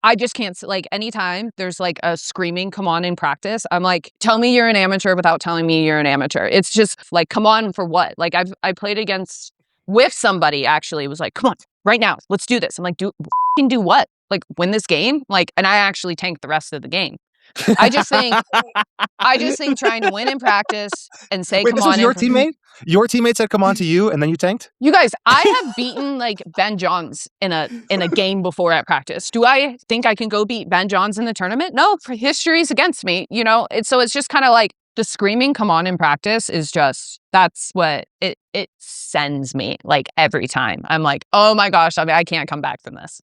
I just can't, like, anytime there's like a screaming, come on in practice, I'm like, tell me you're an amateur without telling me you're an amateur. It's just like, come on for what? Like, I played with somebody actually was like, come on, right now, let's do this. I'm like, do what? Like, win this game? Like, and I actually tanked the rest of the game. I just think trying to win in practice and say, Wait, come this on was your teammate? Your teammate said, come on to you, and then you tanked? You guys, I have beaten like Ben Johns in a game before at practice. Do I think I can go beat Ben Johns in the tournament? No, history's against me, you know? So it's just kind of like the screaming, come on in practice is just, that's what it sends me like every time. I'm like, oh my gosh, I can't come back from this.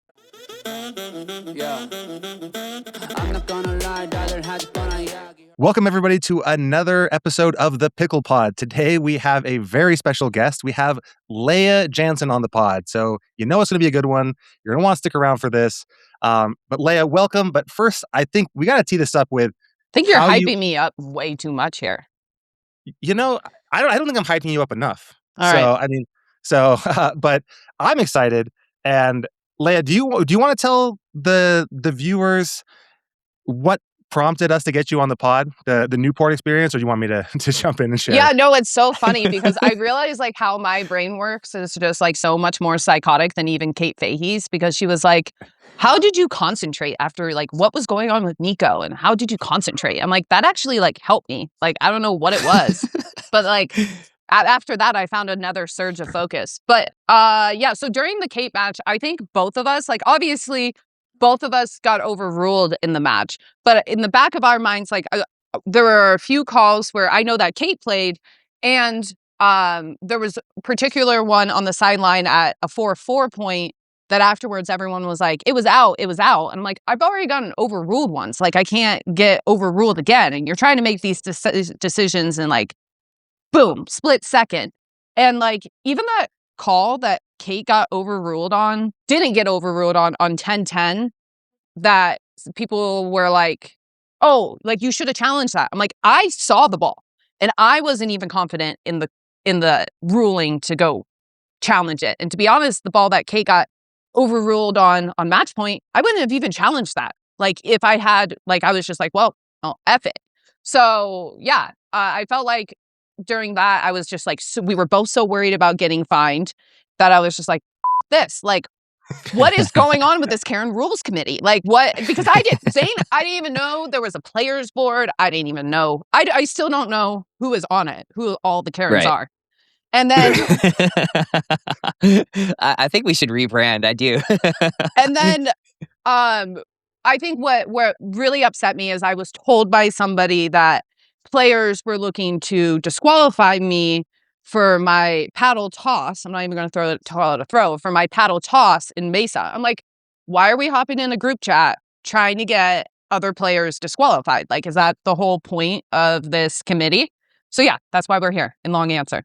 Welcome everybody to another episode of the PicklePod. Today we have a very special guest. We have Lea Jansen on the pod. So you know it's going to be a good one. You're going to want to stick around for this. But Lea, welcome. But first, I think we got to tee this up with... I think you're hyping me up way too much here. You know, I don't think I'm hyping you up enough. All right. But I'm excited. And Lea, do you want to tell the viewers what prompted us to get you on the pod, the Newport experience, or do you want me to jump in and share? Yeah, no, it's so funny because I realize like how my brain works is just like so much more psychotic than even Kate Fahey's, because she was like, how did you concentrate after like what was going on with Nico and how did you concentrate? I'm like, that actually like helped me. Like, I don't know what it was, but like after that, I found another surge of focus. But yeah, so during the Kate match, I think both of us, like obviously both of us got overruled in the match, but in the back of our minds, like there were a few calls where I know that Kate played, and there was a particular one on the sideline at a 4-4 point that afterwards everyone was like, it was out. And I'm like, I've already gotten overruled once. Like, I can't get overruled again. And you're trying to make these decisions in like, boom, split second. And like, even that call that Kate got overruled on, didn't get overruled on 10-10, that people were like, oh, like you should have challenged that. I'm like, I saw the ball and I wasn't even confident in the ruling to go challenge it. And to be honest, the ball that Kate got overruled on match point, I wouldn't have even challenged that. Like if I had, like, I was just like, well, oh, F it. So yeah, I felt like during that, I was just like, we were both so worried about getting fined that I was just like, this, like, what is going on with this Karen Rules Committee? Like, what? Because Zane, I didn't even know there was a players board. I didn't even know. I still don't know who is on it, who all the Karens are. And then I think we should rebrand. I do. And then I think what really upset me is I was told by somebody that players were looking to disqualify me for my paddle toss. I'm not even going to call it a throw, for my paddle toss in Mesa. I'm like, why are we hopping in a group chat trying to get other players disqualified? Like, is that the whole point of this committee? So yeah, that's why we're here. In long answer.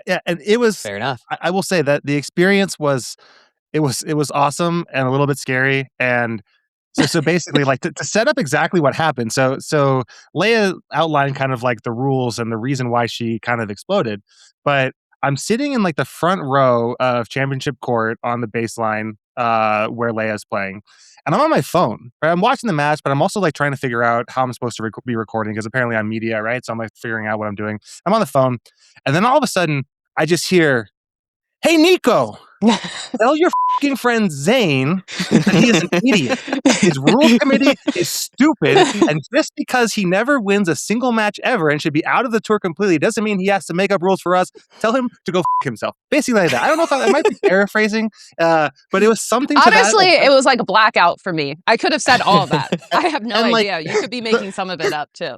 Yeah, and it was fair enough. I will say that the experience was awesome and a little bit scary. And so basically, like to set up exactly what happened. So Lea outlined kind of like the rules and the reason why she kind of exploded. But I'm sitting in like the front row of championship court on the baseline where Lea's playing, and I'm on my phone. Right? I'm watching the match, but I'm also like trying to figure out how I'm supposed to be recording, because apparently I'm media, right? So I'm like figuring out what I'm doing. I'm on the phone, and then all of a sudden I just hear, "Hey Nico, tell your fucking friend Zane that he is an idiot. His rules committee is stupid, and just because he never wins a single match ever and should be out of the tour completely doesn't mean he has to make up rules for us. Tell him to go himself." Basically like that. I don't know if I might be paraphrasing, but it was something to honestly, that. It was like a blackout for me. I could have said all of that. I have no idea. You could be making some of it up too.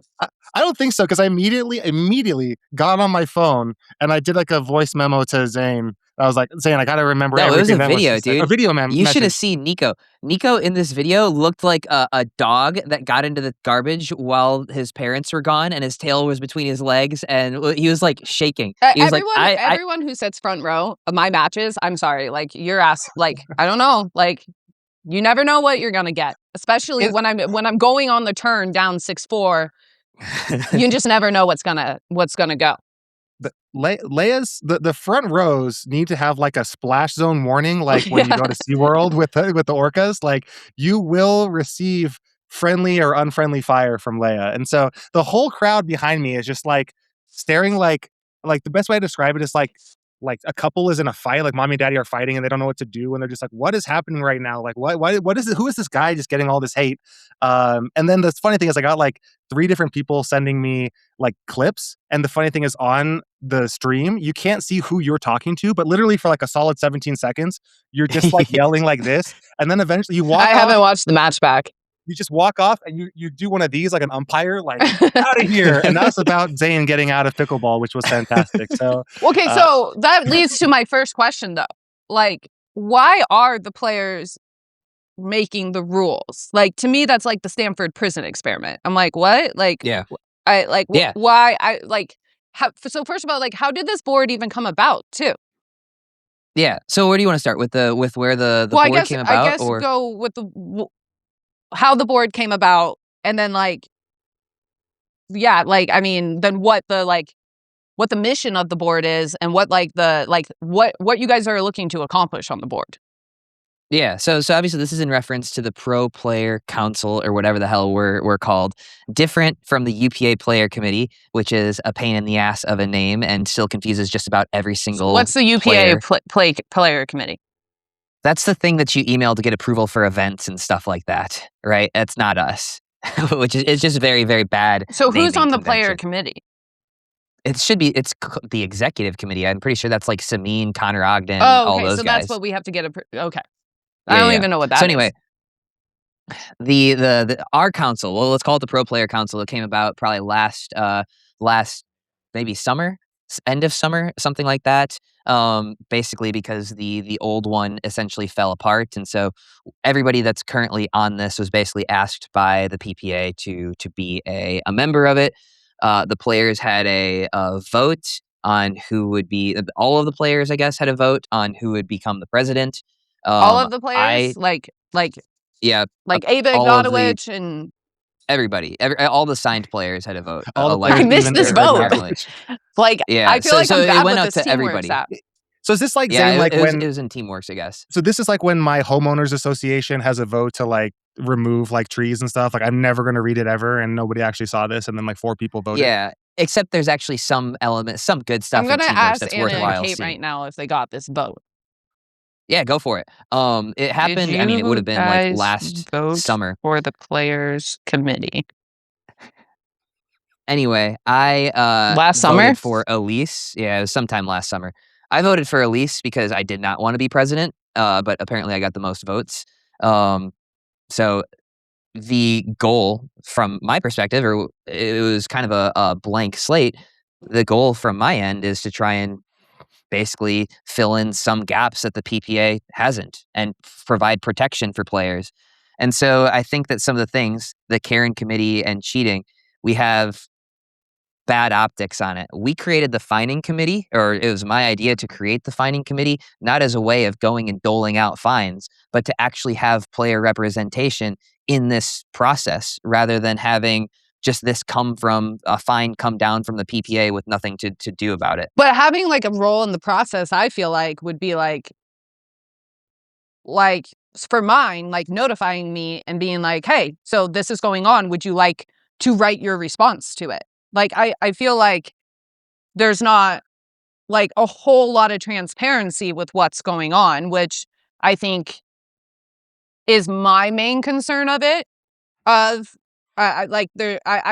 I don't think so, because I immediately got on my phone and I did like a voice memo to Zane. I was like, Zane, I gotta remember everything. No, it was a video, dude. A video, man. You should have seen Nico. Nico in this video looked like a dog that got into the garbage while his parents were gone, and his tail was between his legs, and he was like shaking. He was everyone who sits front row of my matches, I'm sorry, like your ass, like I don't know, like you never know what you're gonna get, especially when I'm going on the turn down 6-4. You just never know what's gonna go. Leia's the front rows need to have like a splash zone warning, like when you go to SeaWorld with the orcas, like you will receive friendly or unfriendly fire from Lea. And so the whole crowd behind me is just like staring like the best way to describe it is like a couple is in a fight, like mommy and daddy are fighting and they don't know what to do. And they're just like, what is happening right now? Like, what is it? Who is this guy just getting all this hate? And then the funny thing is I got like 3 different people sending me like clips. And the funny thing is on the stream, you can't see who you're talking to, but literally for like a solid 17 seconds, you're just like yelling like this. And then eventually you walk I off. haven't watched the match back. You just walk off and you do one of these like an umpire, like out of here. And that's about Zane getting out of pickleball, which was fantastic. So okay, so that leads to my first question though. Like, why are the players making the rules? Like, to me, that's like the Stanford prison experiment. I'm like, what? Like, Yeah. I like Yeah. why I like how, so first of all, like, how did this board even come about too? Yeah. So where do you want to start with where the Well, board came about? I guess or go with how the board came about, and then like, yeah, like, I mean, then what the mission of the board is, and what like what you guys are looking to accomplish on the board. Yeah, so obviously this is in reference to the Pro Player Council or whatever the hell we're called, different from the UPA Player Committee, which is a pain in the ass of a name and still confuses just about every single. What's the UPA Player Committee? That's the thing that you email to get approval for events and stuff like that, right? That's not us, which is it's just very, very bad. So who's on the convention. player committee? It should be the executive committee. I'm pretty sure that's like Samin, Connor Ogden, Oh, all okay, those so guys. that's what we have to get. Okay, Yeah, I don't even know what that is. So anyway, the our council, well, let's call it the Pro Player Council. It came about probably last maybe summer, end of summer, something like that. Basically because the old one essentially fell apart, and so everybody that's currently on this was basically asked by the PPA to be a member of it. The players had a vote on who would be. All of the players, I guess, had a vote on who would become the president. All of the players, Yeah, like Ava Ignatowicz and everybody, all the signed players had a vote. all the I players, missed even this Ava vote. Ignatowicz. Like, Yeah, I feel like so I'm it bad went with out this to Teamworks everybody. app. So is this like Yeah, Zane, like it was in Teamworks, I guess. So this is like when my homeowners association has a vote to like remove like trees and stuff. Like I'm never going to read it ever, and nobody actually saw this, and then like 4 people voted. Yeah, except there's actually some element, some good stuff I'm in gonna Teamworks ask that's Anna worthwhile and Kate seeing. right now if they got this vote. Yeah, go for it. It happened. I mean, it would have been like last summer for the players committee. Anyway, I Last summer voted for Elise. Yeah, it was sometime last summer. I voted for Elise because I did not want to be president, but apparently I got the most votes. So the goal from my perspective, or it was kind of a blank slate. The goal from my end is to try and basically fill in some gaps that the PPA hasn't and provide protection for players. And so I think that some of the things, the Karen committee and cheating, we have bad optics on it. We created the fining committee, or it was my idea to create the fining committee, not as a way of going and doling out fines, but to actually have player representation in this process rather than having just this come from a fine come down from the PPA with nothing to do about it. But having like a role in the process, I feel like would be like for mine, like notifying me and being like, hey, so this is going on. Would you like to write your response to it? Like, I feel like there's not like a whole lot of transparency with what's going on, which I think is my main concern of it. I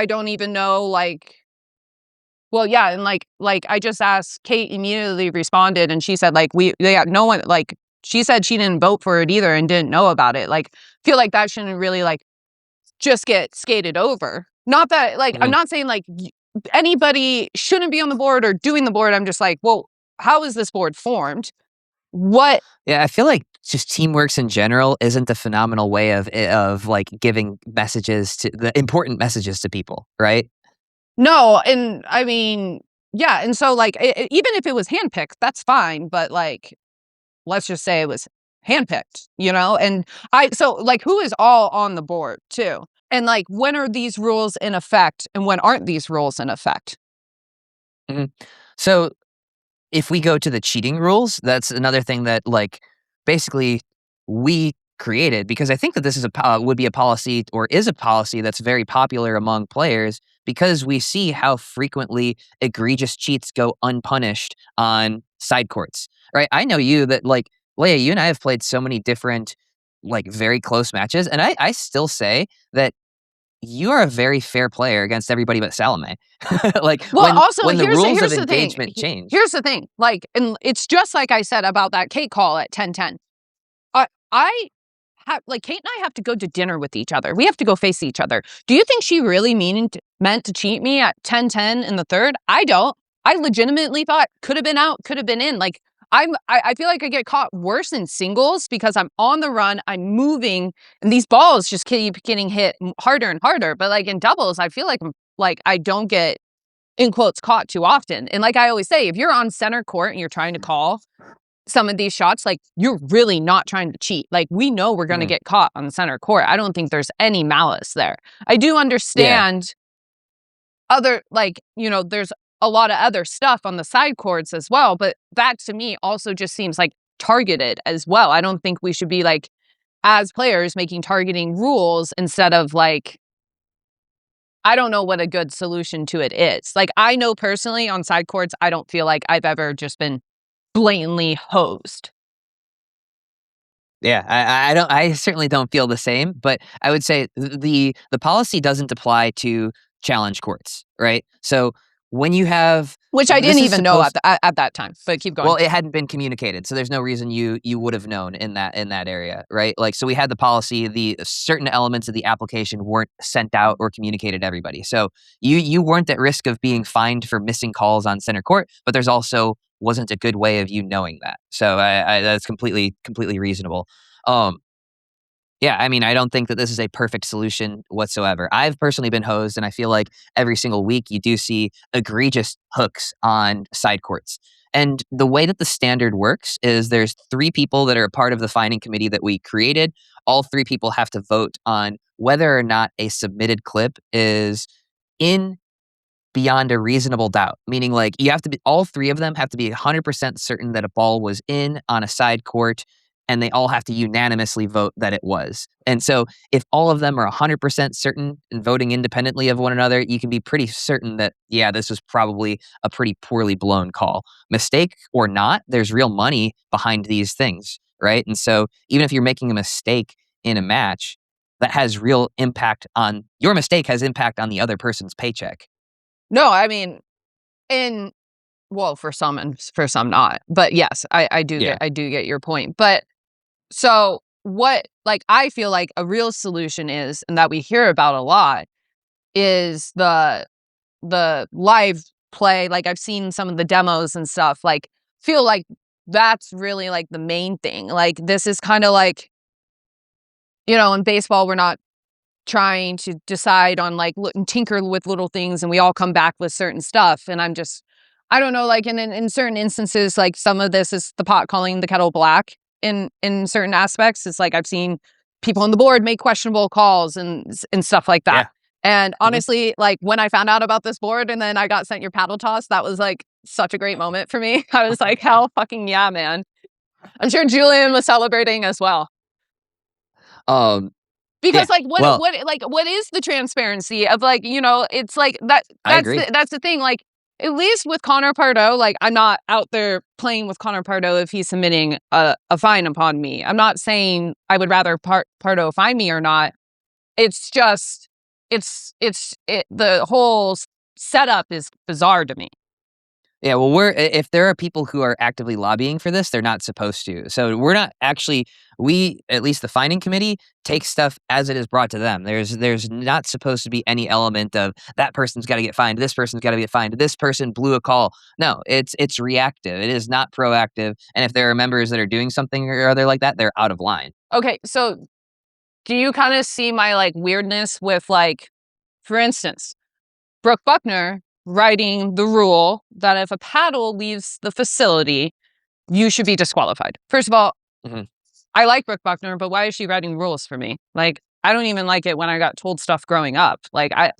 don't even know, like, well, yeah, and like I just asked, Kate immediately responded, and she said like no one, like, she said she didn't vote for it either and didn't know about it. Like, feel like that shouldn't really like just get skated over. Not that like I'm not saying like anybody shouldn't be on the board or doing the board. I'm just like, well, how is this board formed? What? Yeah, I feel like just Teamworks in general isn't a phenomenal way of like giving messages to the important messages to people, right? No, and I mean, yeah, and so like even if it was handpicked, that's fine. But like, let's just say it was handpicked, you know. And so like, who is all on the board too? And like, when are these rules in effect, and when aren't these rules in effect? Mm-hmm. So if we go to the cheating rules, that's another thing that like basically we created because I think that this is would be a policy or is a policy that's very popular among players because we see how frequently egregious cheats go unpunished on side courts. Right? I know you that like Lea, you and I have played so many different like very close matches, and I still say that you are a very fair player against everybody but Salome. Like Well, also, when the rules of here's the thing. engagement change. Here's the thing. Like, and it's just like I said about that Kate call at 10:10. I have like Kate and I have to go to dinner with each other. We have to go face each other. Do you think she really meant to cheat me at 10:10 in the third? I don't. I legitimately thought could have been out, could have been in. Like I feel like I get caught worse in singles because I'm on the run, I'm moving, and these balls just keep getting hit harder and harder. But like in doubles, I feel like I don't get in quotes caught too often. And like I always say, if you're on center court and you're trying to call some of these shots, like you're really not trying to cheat. Like we know we're going to get caught on the center court. I don't think there's any malice there. I do understand other, like, you know, there's a lot of other stuff on the side courts as well, but that to me also just seems like targeted as well. I don't think we should be like, as players, making targeting rules instead of like, I don't know what a good solution to it is. Like I know personally on side courts, I don't feel like I've ever just been blatantly hosed. Yeah, I certainly don't feel the same, but I would say the policy doesn't apply to challenge courts, right? So when you have Which I this didn't is even know supposed at that time, but keep going. well, it hadn't been communicated, so there's no reason you would have known in that area, right? Like, so we had the policy, the certain elements of the application weren't sent out or communicated to everybody. So you weren't at risk of being fined for missing calls on center court, but there's also wasn't a good way of you knowing that. So I that's completely reasonable. Um, yeah, I mean, I don't think that this is a perfect solution whatsoever. I've personally been hosed, and I feel like every single week you do see egregious hooks on side courts. And the way that the standard works is there's 3 people that are a part of the finding committee that we created. All 3 people have to vote on whether or not a submitted clip is in beyond a reasonable doubt, meaning like you have to be all 3 of them have to be 100% certain that a ball was in on a side court, and they all have to unanimously vote that it was. And so if all of them are 100% certain and voting independently of one another, you can be pretty certain that, yeah, this was probably a pretty poorly blown call. Mistake or not, there's real money behind these things, right? And so even if you're making a mistake in a match, that has real impact on your mistake has impact on the other person's paycheck. No, I mean, well, for some and for some not. But yes, I do Yeah. get your point. But so what, like, I feel like a real solution is, and that we hear about a lot, is the live play. Like I've seen some of the demos and stuff, like feel like that's really like the main thing. Like this is kind of like, you know, in baseball, we're not trying to decide on like and tinker with little things, and we all come back with certain stuff. And I don't know, like in certain instances, like some of this is the pot calling the kettle black in certain aspects. It's like I've seen people on the board make questionable calls and stuff like that. Yeah. And honestly, like when I found out about this board and then I got sent your paddle toss, that was like such a great moment for me. I was like, hell fucking yeah, man. I'm sure Julian was celebrating as well. Because Yeah, like well, what is the transparency of, like, you know, it's like that I agree. that's the thing. Like at least with Connor Pardo, like I'm not out there playing with Connor Pardo if he's submitting a fine upon me. I'm not saying I would rather Pardo fine me or not. It's just the whole setup is bizarre to me. Yeah, well, if there are people who are actively lobbying for this, they're not supposed to. So we're not actually, at least the finding committee, takes stuff as it is brought to them. There's not supposed to be any element of that person's got to get fined, this person's got to get fined, this person blew a call. No, it's reactive. It is not proactive. And if there are members that are doing something or other like that, they're out of line. Okay, so do you kind of see my like weirdness with, like, for instance, Brooke Buckner writing the rule that if a paddle leaves the facility, you should be disqualified. First of all, Mhm. I like Brooke Buckner, but why is she writing rules for me? Like, I don't even like it when I got told stuff growing up. I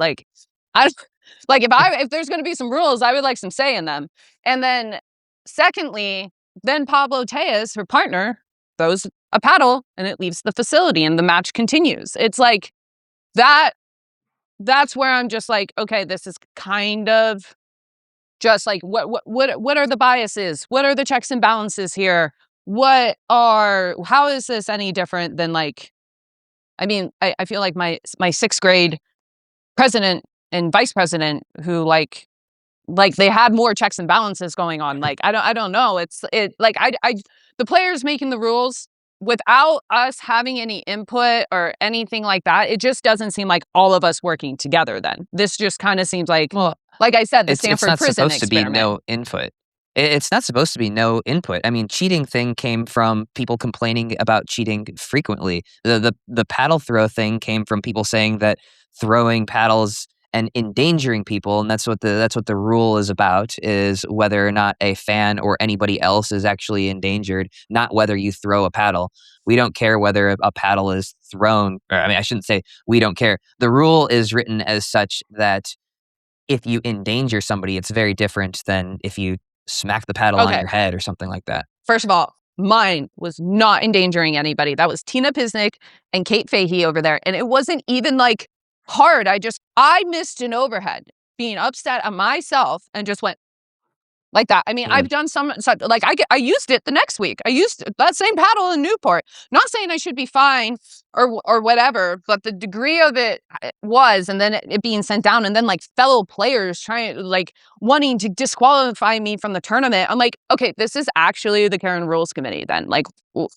Like if there's going to be some rules, I would like some say in them. And then secondly, then Pablo Tejas, her partner, throws a paddle and it leaves the facility and the match continues. It's like that's where I'm just like, okay, this is kind of just like what are the biases? What are the checks and balances here? How is this any different than like, I mean, I feel like my sixth grade president and vice president who like they had more checks and balances going on. Like I don't know. The players making the rules without us having any input or anything like that. It just doesn't seem like all of us working together. Then this just kind of seems like I said, the Stanford prison experiment. It's not supposed to be no input. It's not supposed to be no input. I mean, cheating thing came from people complaining about cheating frequently. The paddle throw thing came from people saying that throwing paddles and endangering people, and that's what the rule is about, is whether or not a fan or anybody else is actually endangered, not whether you throw a paddle. We don't care whether a paddle is thrown. Or, I mean, I shouldn't say we don't care. The rule is written as such that if you endanger somebody, it's very different than if you smack the paddle on your head or something like that. First of all, mine was not endangering anybody. That was Tina Pisnick and Kate Fahey over there. And it wasn't even like hard. I missed an overhead, being upset at myself, and just went like that. I mean, I've done some like I used it the next week. I used that same paddle in Newport. Not saying I should be fine or whatever, but the degree of it was, and then it being sent down, and then like fellow players wanting to disqualify me from the tournament. I'm like, okay, this is actually the Karen Rules Committee then. Like,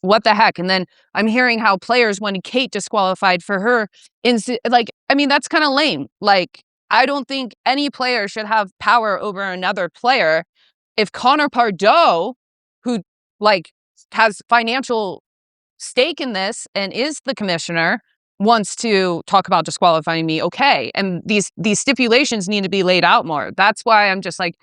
what the heck? And then I'm hearing how players wanted Kate disqualified for her. I mean, that's kind of lame. Like, I don't think any player should have power over another player. If Connor Pardoe, who like has financial stake in this and is the commissioner, wants to talk about disqualifying me, okay. And these stipulations need to be laid out more. That's why I'm just like,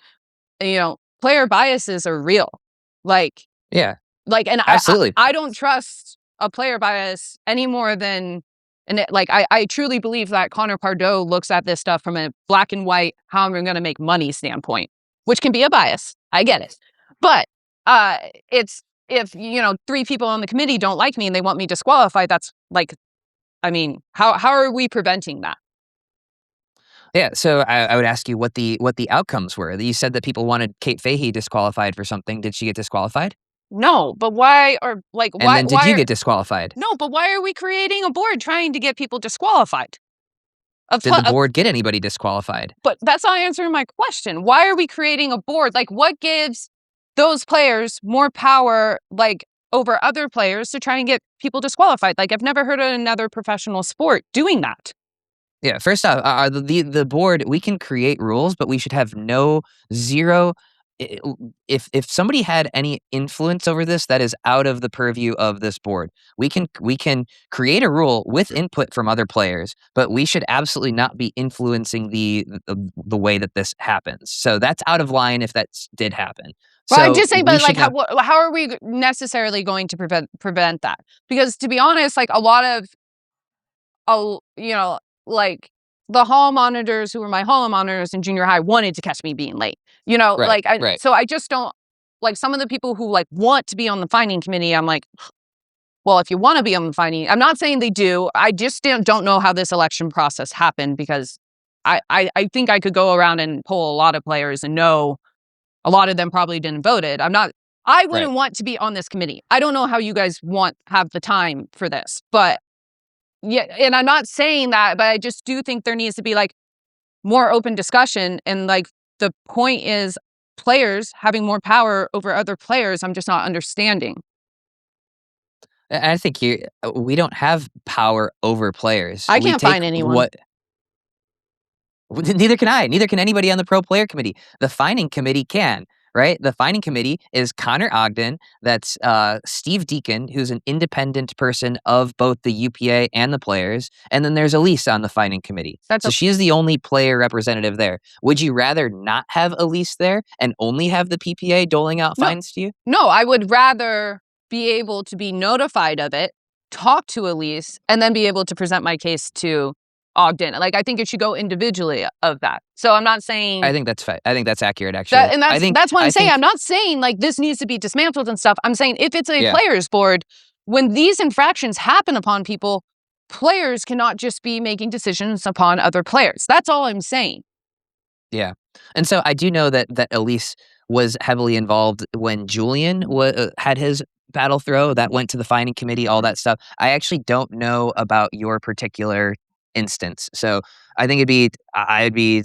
player biases are real. Like, yeah, like, and absolutely. I don't trust a player bias any more than. And I truly believe that Connor Pardoe looks at this stuff from a black and white, how am I going to make money standpoint, which can be a bias. I get it. But it's if, 3 people on the committee don't like me and they want me disqualified, that's like, I mean, how are we preventing that? Yeah, so I would ask you what the outcomes were. You said that people wanted Kate Fahey disqualified for something. Did she get disqualified? No, but why? Or like, and then did you get disqualified? No, but why are we creating a board trying to get people disqualified? Did the board get anybody disqualified? But that's not answering my question. Why are we creating a board? Like, what gives those players more power, like, over other players to try and get people disqualified? Like, I've never heard of another professional sport doing that. Yeah, first off, the board, we can create rules, but we should have zero. If somebody had any influence over this, that is out of the purview of this board. We can create a rule with input from other players, but we should absolutely not be influencing the way that this happens. So that's out of line if that did happen. Well, I'm just saying, but like, how are we necessarily going to prevent that? Because to be honest, like a lot of, like the hall monitors who were my hall monitors in junior high wanted to catch me being late. Right. So I just don't like some of the people who like want to be on the finding committee. I'm like, well, if you want to be on the finding, I'm not saying they do. I just don't know how this election process happened, because I think I could go around and poll a lot of players and know a lot of them probably didn't vote it. I wouldn't want to be on this committee. I don't know how you guys have the time for this, but yeah. And I'm not saying that, but I just do think there needs to be like more open discussion. And like, the point is players having more power over other players. I'm just not understanding. I think we don't have power over players. I can't find anyone. Neither can I. Neither can anybody on the pro player committee. The finding committee can, right? The finding committee is Connor Ogden. That's Steve Deacon, who's an independent person of both the UPA and the players. And then there's Elise on the finding committee. So she's the only player representative there. Would you rather not have Elise there and only have the PPA doling out fines to you? No, I would rather be able to be notified of it, talk to Elise, and then be able to present my case to Ogden. Like, I think it should go individually of that. So I'm not saying I think that's I think that's accurate, actually. that's what I'm saying. I'm not saying like this needs to be dismantled and stuff. I'm saying if it's a players board, when these infractions happen upon people, players cannot just be making decisions upon other players. That's all I'm saying. Yeah. And so I do know that Elise was heavily involved when Julian had his battle throw that went to the fining committee, all that stuff. I actually don't know about your particular instance. So I think I'd be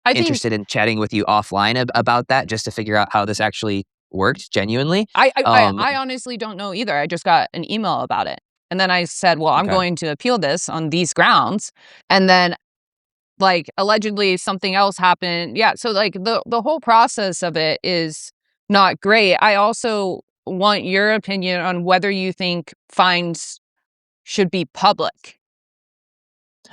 interested in chatting with you offline about that, just to figure out how this actually worked genuinely. I honestly don't know either. I just got an email about it. And then I said, well, I'm going to appeal this on these grounds. And then like allegedly something else happened. Yeah. So like the whole process of it is not great. I also want your opinion on whether you think fines should be public.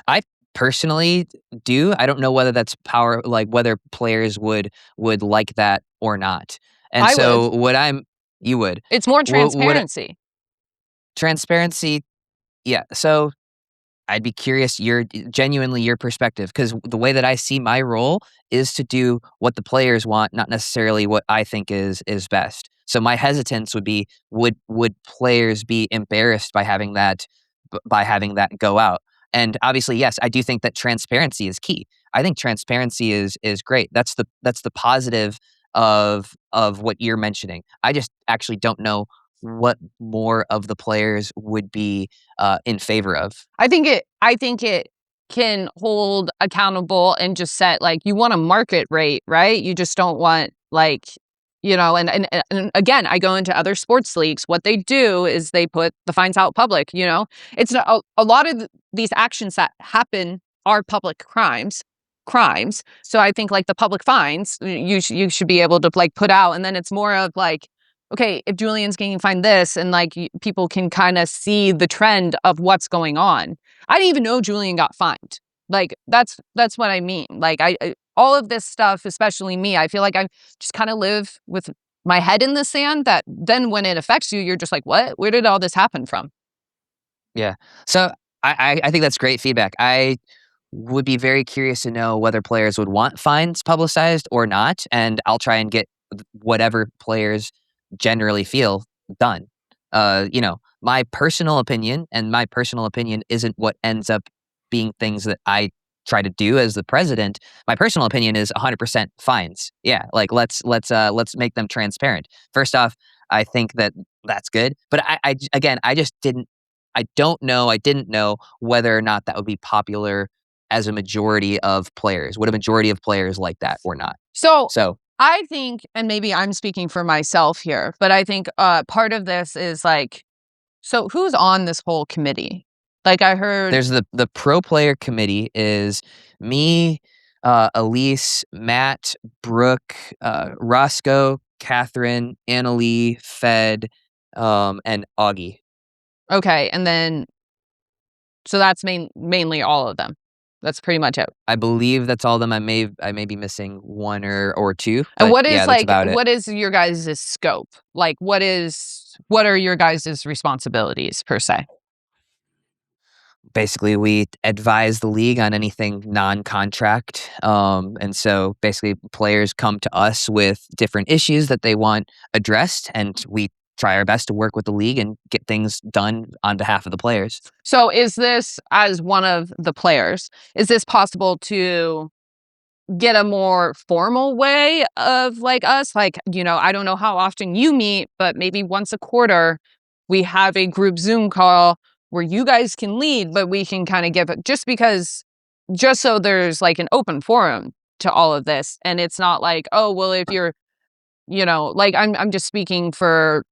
I personally do. I don't know whether that's whether players would like that or not. And you would. It's more transparency. Transparency. Yeah. So I'd be curious your perspective, because the way that I see my role is to do what the players want, not necessarily what I think is best. So my hesitance would be, would players be embarrassed by having that go out? And obviously, yes, I do think that transparency is key. I think transparency is great. That's the positive of what you're mentioning. I just actually don't know what more of the players would be in favor of. I think it can hold accountable and just set, like, you want a market rate, right? You just don't want, like, you know, and again, I go into other sports leagues. What they do is they put the fines out public, you know? It's a lot of these actions that happen are public crimes. So I think like the public fines, you should be able to like put out, and then it's more of like, okay, if Julian's getting fined this, and like people can kind of see the trend of what's going on. I didn't even know Julian got fined. Like that's what I mean. Like I all of this stuff, especially me, I feel like I just kind of live with my head in the sand, that then when it affects you, you're just like, what? Where did all this happen from? Yeah. So I think that's great feedback. I would be very curious to know whether players would want fines publicized or not, and I'll try and get whatever players generally feel done. You know, my personal opinion isn't what ends up being things that I try to do as the president. My personal opinion is 100% fines. Yeah, like let's make them transparent. First off, I think that that's good, but I didn't know whether or not that would be popular as a majority of players. Would a majority of players like that or not? So I think, and maybe I'm speaking for myself here, but I think part of this is like, so who's on this whole committee? Like I heard there's the pro player committee is me, Elise, Matt, Brooke, Roscoe, Catherine, Anna Leigh, Fed, and Augie. Okay, and then so that's mainly all of them. That's pretty much it. I believe that's all of them. I may be missing one or two. And what is what is your guys' scope? Like what are your guys' responsibilities per se? Basically, we advise the league on anything non-contract. And so basically players come to us with different issues that they want addressed, and we try our best to work with the league and get things done on behalf of the players. So is this, as one of the players, is this possible to get a more formal way of like us? Like, you know, I don't know how often you meet, but maybe once a quarter we have a group Zoom call where you guys can lead, but we can kind of give it just so there's like an open forum to all of this. And it's not like, oh, well, if you're, you know, like I'm just speaking for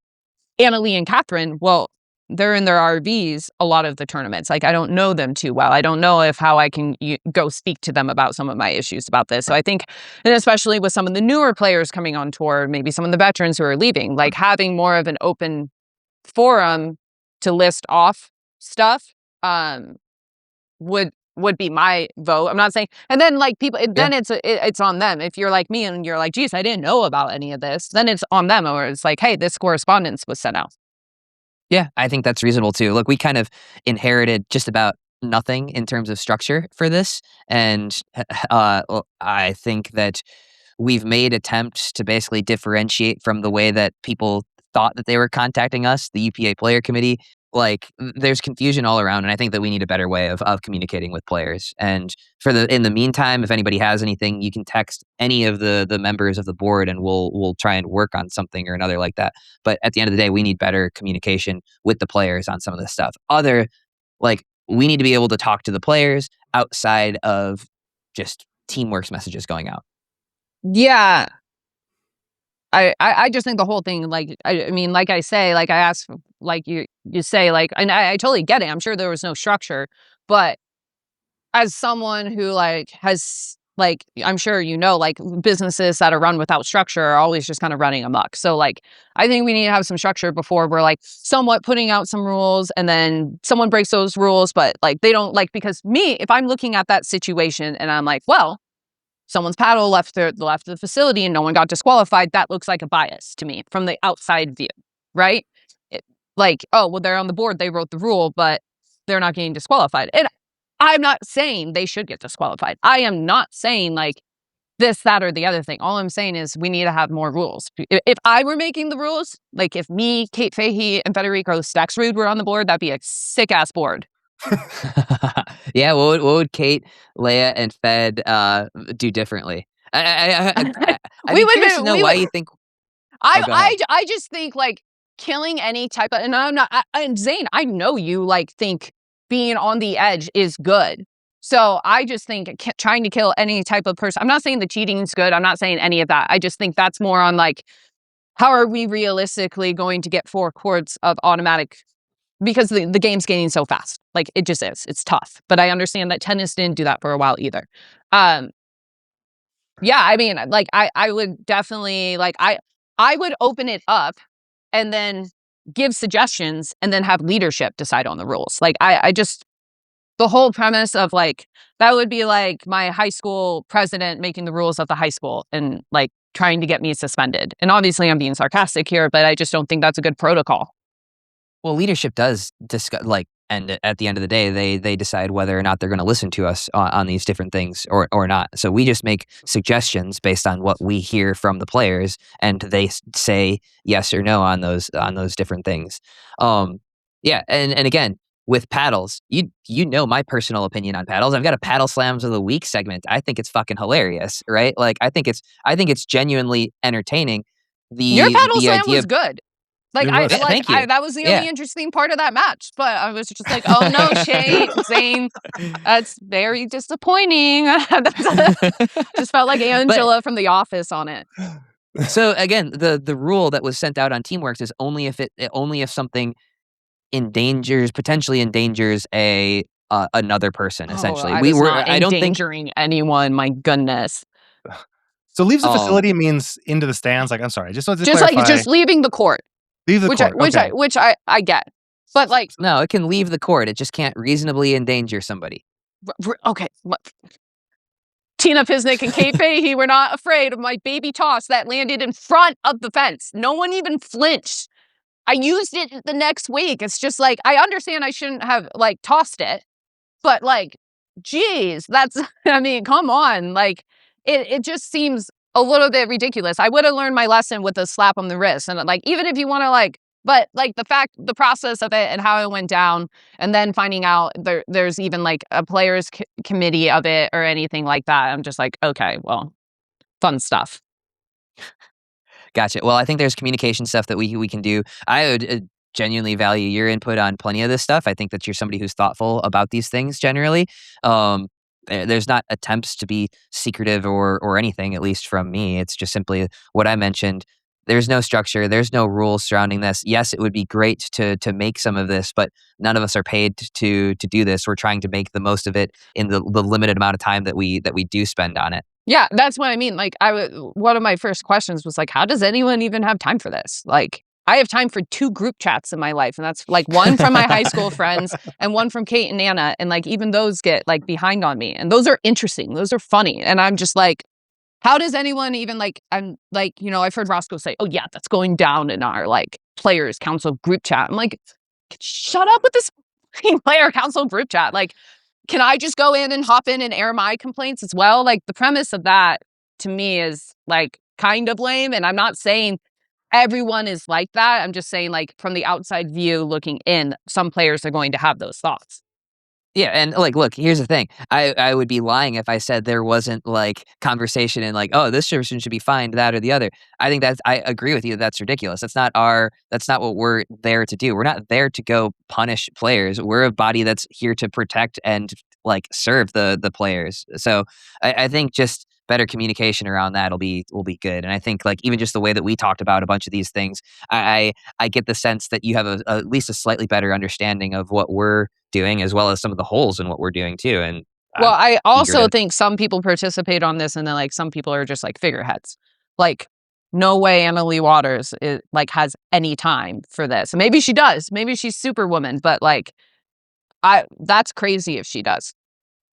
Anna Leigh and Catherine. Well, they're in their RVs a lot of the tournaments. Like I don't know them too well. I don't know how I can go speak to them about some of my issues about this. So I think, and especially with some of the newer players coming on tour, maybe some of the veterans who are leaving, like having more of an open forum to list off stuff would be my vote. I'm not saying, and then like people, then it's on them. If you're like me and you're like, geez, I didn't know about any of this, then it's on them. Or it's like, hey, this correspondence was sent out. Yeah, I think that's reasonable too. Look, we kind of inherited just about nothing in terms of structure for this. And I think that we've made attempts to basically differentiate from the way that people thought that they were contacting us, the UPA player committee. Like, there's confusion all around, and I think that we need a better way of communicating with players. And in the meantime, if anybody has anything, you can text any of the members of the board, and we'll try and work on something or another like that. But at the end of the day, we need better communication with the players on some of this stuff. We need to be able to talk to the players outside of just teamwork's messages going out. Yeah. I just think the whole thing, like, I mean, like I say, like I asked, like you say, like, and I totally get it. I'm sure there was no structure, but as someone who like has, like, I'm sure you know, like businesses that are run without structure are always just kind of running amok. So like, I think we need to have some structure before we're like somewhat putting out some rules, and then someone breaks those rules, but like they don't, like, because if I'm looking at that situation and I'm like, well, someone's paddle left the facility and no one got disqualified, that looks like a bias to me from the outside view, right? Like, oh, well, they're on the board, they wrote the rule, but they're not getting disqualified. And I'm not saying they should get disqualified. I am not saying like this, that, or the other thing. All I'm saying is we need to have more rules. If I were making the rules, like if me, Kate Fahey, and Federico Staxrud were on the board, that'd be a sick-ass board. Yeah, what would Kate, Lea, and Fed do differently? I'd be curious to know why you think. I just think like killing any type of, and I'm not, and Zane, I know you like think being on the edge is good. So I just think trying to kill any type of person. I'm not saying the cheating is good. I'm not saying any of that. I just think that's more on like, how are we realistically going to get 4 courts of automatic? Because the game's getting so fast. Like, it just is. It's tough. But I understand that tennis didn't do that for a while either. Yeah, I mean, like, I would definitely, like, I would open it up and then give suggestions and then have leadership decide on the rules. Like, I just, the whole premise of, like, that would be like my high school president making the rules of the high school and, like, trying to get me suspended. And obviously I'm being sarcastic here, but I just don't think that's a good protocol. Well, leadership does discuss, like, and at the end of the day, they decide whether or not they're going to listen to us on these different things or not. So we just make suggestions based on what we hear from the players, and they say yes or no on those different things. Yeah, and again, with paddles, you know my personal opinion on paddles. I've got a paddle slams of the week segment. I think it's fucking hilarious, right? Like, I think it's genuinely entertaining. Your paddle slam was good. Like, thank you. That was the only interesting part of that match. But I was just like, oh no, Zane, that's very disappointing. Just felt like Angela from The Office on it. So again, the rule that was sent out on Teamworks is only if something potentially endangers another person. Essentially, I don't think endangering anyone. My goodness. So leaves the facility means into the stands. Like, I'm sorry, just clarify. Like just leaving the court. Leave the court. Which I get. But like, no, it can leave the court. It just can't reasonably endanger somebody. Okay. Tina Pisnick and Kate Fahey were not afraid of my baby toss that landed in front of the fence. No one even flinched. I used it the next week. It's just like, I understand I shouldn't have like tossed it, but like, geez, that's, I mean, come on. Like, it just seems a little bit ridiculous. I would have learned my lesson with a slap on the wrist. And like, even if you want to like, but like the process of it and how it went down, and then finding out there's even like a players committee of it or anything like that. I'm just like, okay, well, fun stuff. Gotcha. Well, I think there's communication stuff that we can do. I would genuinely value your input on plenty of this stuff. I think that you're somebody who's thoughtful about these things generally. There's not attempts to be secretive or anything, at least from me. It's just simply what I mentioned. There's no structure. There's no rules surrounding this. Yes, it would be great to make some of this, but none of us are paid to do this. We're trying to make the most of it in the limited amount of time that we do spend on it. Yeah, that's what I mean. Like, one of my first questions was like, how does anyone even have time for this? Like, I have time for 2 group chats in my life, and that's like one from my high school friends and one from Kate and Anna, and like even those get like behind on me, and those are interesting, those are funny, and I'm just like, how does anyone even like, I'm like, you know, I've heard Roscoe say, oh yeah, that's going down in our like players council group chat. I'm like, shut up with this. player council group chat. Like, can I just go in and hop in and air my complaints as well? Like, the premise of that to me is like kind of lame. And I'm not saying everyone is like that. I'm just saying, like, from the outside view looking in, some players are going to have those thoughts. Yeah, and like, look, here's the thing. I would be lying if I said there wasn't like conversation and like, oh, this person should be fined, that or the other. I think I agree with you. That's ridiculous. That's not what we're there to do. We're not there to go punish players. We're a body that's here to protect and like serve the players. So I think just better communication around that will be good. And I think like even just the way that we talked about a bunch of these things, I get the sense that you have at least a slightly better understanding of what we're doing, as well as some of the holes in what we're doing too. And Well, I eager also to- think some people participate on this, and then like some people are just like figureheads. Like, no way Anna Leigh Waters like has any time for this. Maybe she does. Maybe she's Superwoman, but like, that's crazy if she does.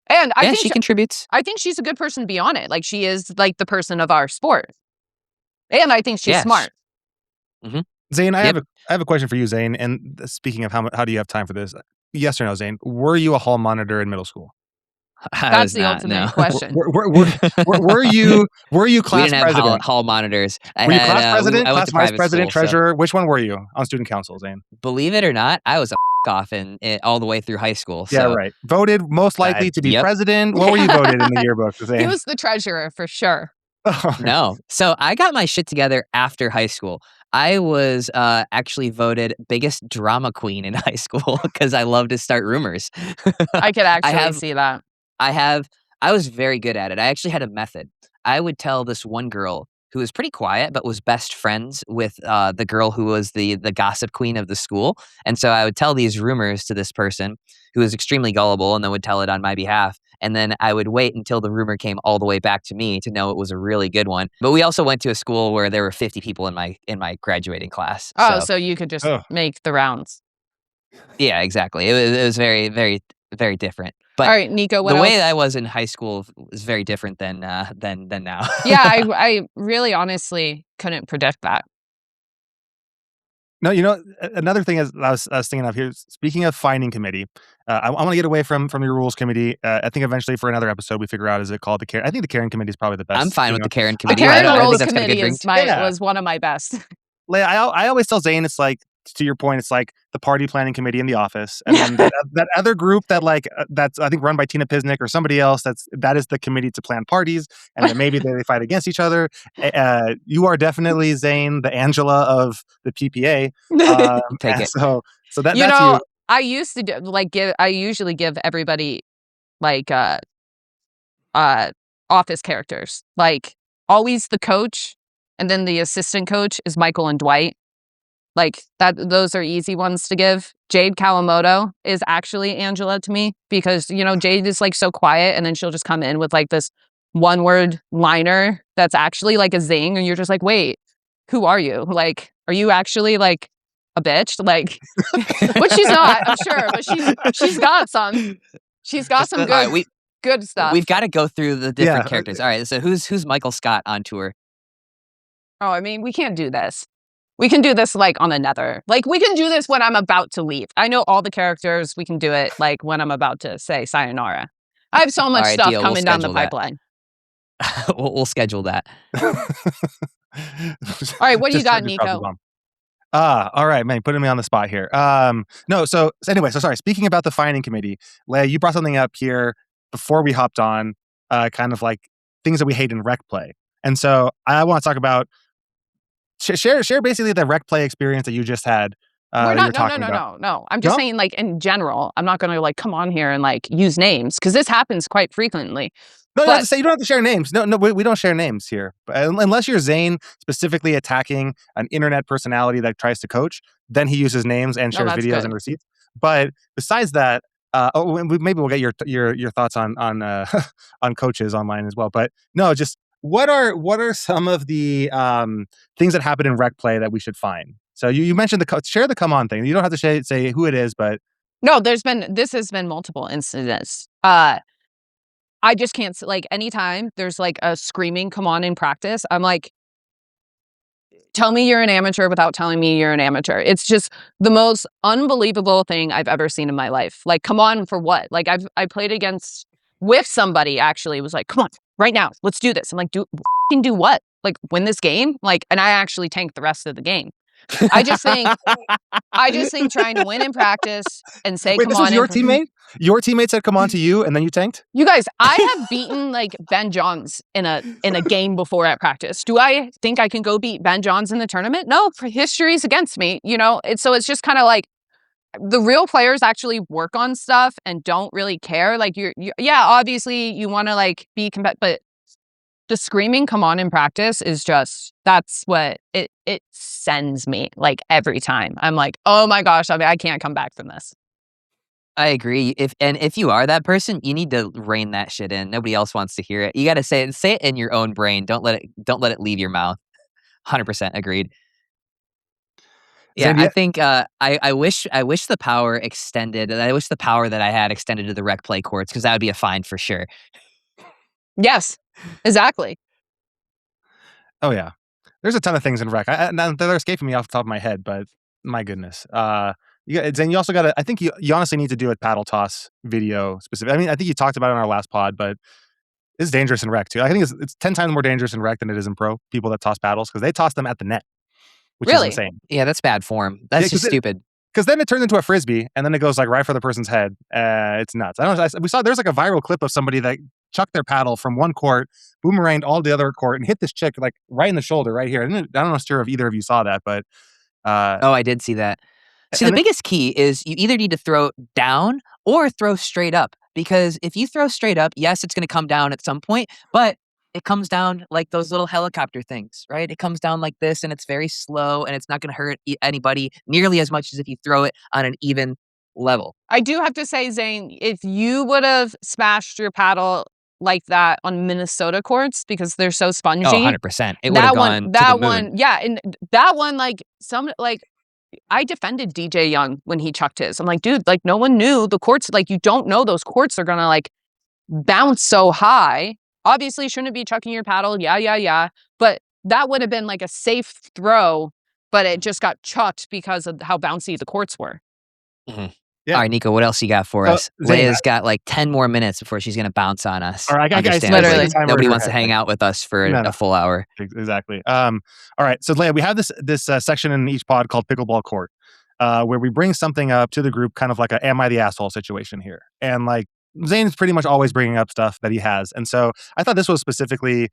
And I yeah, think she contributes. I think she's a good person to be on it. Like, she is like the person of our sport, and I think she's Yes. smart. Zane, I Yep. have a question for you, Zane. And speaking of how do you have time for this? Yes or no, Zane? Were you a hall monitor in middle school? I That's was the not, ultimate no. question. Were you We class didn't have president? hall monitors. Were you class president, I went class to vice private president, school, so treasurer? Which one were you on student council, Zane? believe it or not, I was a off in all the way through high school. Yeah, So right. Voted most likely to be yep. president. What were you voted in the yearbook, He Zane? was the treasurer for sure. No. So I got my shit together after high school. I was actually voted biggest drama queen in high school because I love to start rumors. I could actually have- see that. I was very good at it. I actually had a method. I would tell this one girl who was pretty quiet but was best friends with the girl who was the gossip queen of the school. And so I would tell these rumors to this person who was extremely gullible and then would tell it on my behalf. And then I would wait until the rumor came all the way back to me to know it was a really good one. But we also went to a school where there were 50 people in my graduating class. Oh, so you could just make the rounds. Yeah, exactly. It was very, very, very different. But all right, Nico, what the way else? I was in high school was very different than now. Yeah, I really honestly couldn't predict that. No, another thing is I was thinking of here. Speaking of finding committee, I want to get away from your rules committee. I think eventually for another episode we figure out, is it called the Karen? I think the Karen committee is probably the best. I'm fine with the Karen The committee. Karen I Rules think that's got a good Committee ring. was one of my best. Lea, I always tell Zane, it's like, to your point, it's like the party planning committee in the office, and then that other group that's I think run by Tina Pisnick or somebody else. That is the committee to plan parties, and then maybe they fight against each other. You are definitely, Zane, the Angela of the PPA. Take it. So that's you. I used to do, I usually give everybody like office characters, like always the coach, and then the assistant coach is Michael and Dwight. Like that, those are easy ones to give. Jade Kawamoto is actually Angela to me because, Jade is like so quiet, and then she'll just come in with like this one word liner that's actually like a zing. And you're just like, wait, who are you? Like, are you actually like a bitch? Like, which she's not, I'm sure, but she's got some good, All right, good stuff. We've got to go through the different Yeah. characters. All right, so who's Michael Scott on tour? Oh, I mean, we can't do this. We can do this like on another. Like, we can do this when I'm about to leave. I know all the characters. We can do it like when I'm about to say sayonara. I have so much right, stuff deal. We'll coming down the schedule that. pipeline. we'll schedule that. All right, what do you got, Just drop the Nico? bomb. All right, man, putting me on the spot here. No, so anyway, sorry. Speaking about the finding committee, Lea, you brought something up here before we hopped on, kind of like things that we hate in rec play, and so I want to talk about share basically the rec play experience that you just had. We're that not. you're talking about. No. I'm just No? saying, like, in general. I'm not going to like come on here and like use names because this happens quite frequently. No, you don't But- have to say. You don't have to share names. No, we don't share names here. But unless you're Zane specifically attacking an internet personality that tries to coach, then he uses names and No, shares that's videos good. and receipts. But besides that, maybe we'll get your thoughts on on coaches online as well. But no, just what are some of the things that happen in rec play that we should find? So you mentioned share the come on thing. You don't have to say who it is, but No, this has been multiple incidents. I just can't, like, anytime there's like a screaming come on in practice, I'm like, tell me you're an amateur without telling me you're an amateur. It's just the most unbelievable thing I've ever seen in my life. Like, come on, for what? Like, I played with somebody actually. It was like, come on, right now, let's do this. I'm like, do what? Like, win this game? Like, and I actually tanked the rest of the game. I just think trying to win in practice and say, Wait, come this on was your teammate? Your teammate said, come on to you, and then you tanked? You guys, I have beaten like Ben Johns in a game before at practice. Do I think I can go beat Ben Johns in the tournament? No, history's against me, you know? So it's just kind of like the real players actually work on stuff and don't really care. Like yeah, obviously you want to like be competitive, but the screaming come on in practice is just, that's what it sends me like every time. I'm like, oh my gosh, I can't come back from this. I agree. If you are that person, you need to rein that shit in. Nobody else wants to hear it. You got to say it in your own brain. Don't let it leave your mouth. 100% agreed. Yeah, Zane, I think I wish the power extended. I wish the power that I had extended to the rec play courts, because that would be a fine for sure. Yes, exactly. Oh yeah, there's a ton of things in rec. They're escaping me off the top of my head, but my goodness. Zane, you also got to. I think you honestly need to do a paddle toss video specific. I mean, I think you talked about it on our last pod, but it's dangerous in rec too. I think it's 10 times more dangerous in rec than it is in pro. People that toss paddles, because they toss them at the net, which is Really? insane. Yeah, that's bad form. That's just stupid. Because then it turns into a frisbee, and then it goes like right for the person's head. It's nuts. We saw there's like a viral clip of somebody that chucked their paddle from one court, boomeranged all the other court, and hit this chick like right in the shoulder, right here. I don't know if either of you saw that, but oh, I did see that. See, the biggest key is you either need to throw down or throw straight up. Because if you throw straight up, yes, it's going to come down at some point, but it comes down like those little helicopter things, right? It comes down like this, and it's very slow, and it's not going to hurt anybody nearly as much as if you throw it on an even level. I do have to say, Zane, if you would have smashed your paddle like that on Minnesota courts, because they're so spongy. Oh, 100%. It would have gone to the moon. Yeah, and that one, like, I defended DJ Young when he chucked his. I'm like, dude, like, no one knew the courts, like, you don't know those courts are gonna, like, bounce so high. Obviously, shouldn't be chucking your paddle, yeah. But that would have been, like, a safe throw, but it just got chucked because of how bouncy the courts were. Mm-hmm. Yeah. All right, Nico, what else you got for us? Lea's got like 10 more minutes before she's going to bounce on us. All right, I got literally. Nobody wants to hang out with us for a full hour. Exactly. All right, so Lea, we have this section in each pod called Pickleball Court, where we bring something up to the group, kind of like a "Am I the asshole?" situation here, and like Zane's pretty much always bringing up stuff that he has, and so I thought this was specifically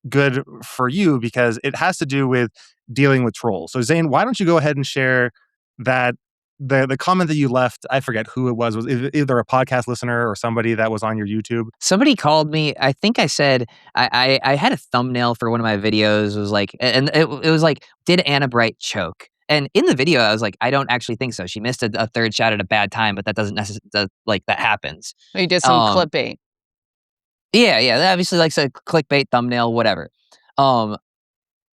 good for you because it has to do with dealing with trolls. So Zane, why don't you go ahead and share that the comment that you left? I forget who it was either a podcast listener or somebody that was on your YouTube. Somebody called me. I think I said I had a thumbnail for one of my videos. It was like, and it was like, did Anna Bright choke? And in the video, I was like, I don't actually think so. She missed a third shot at a bad time, but that doesn't necessarily, like, that happens. You did some clickbait. Yeah. Obviously, like a clickbait thumbnail, whatever.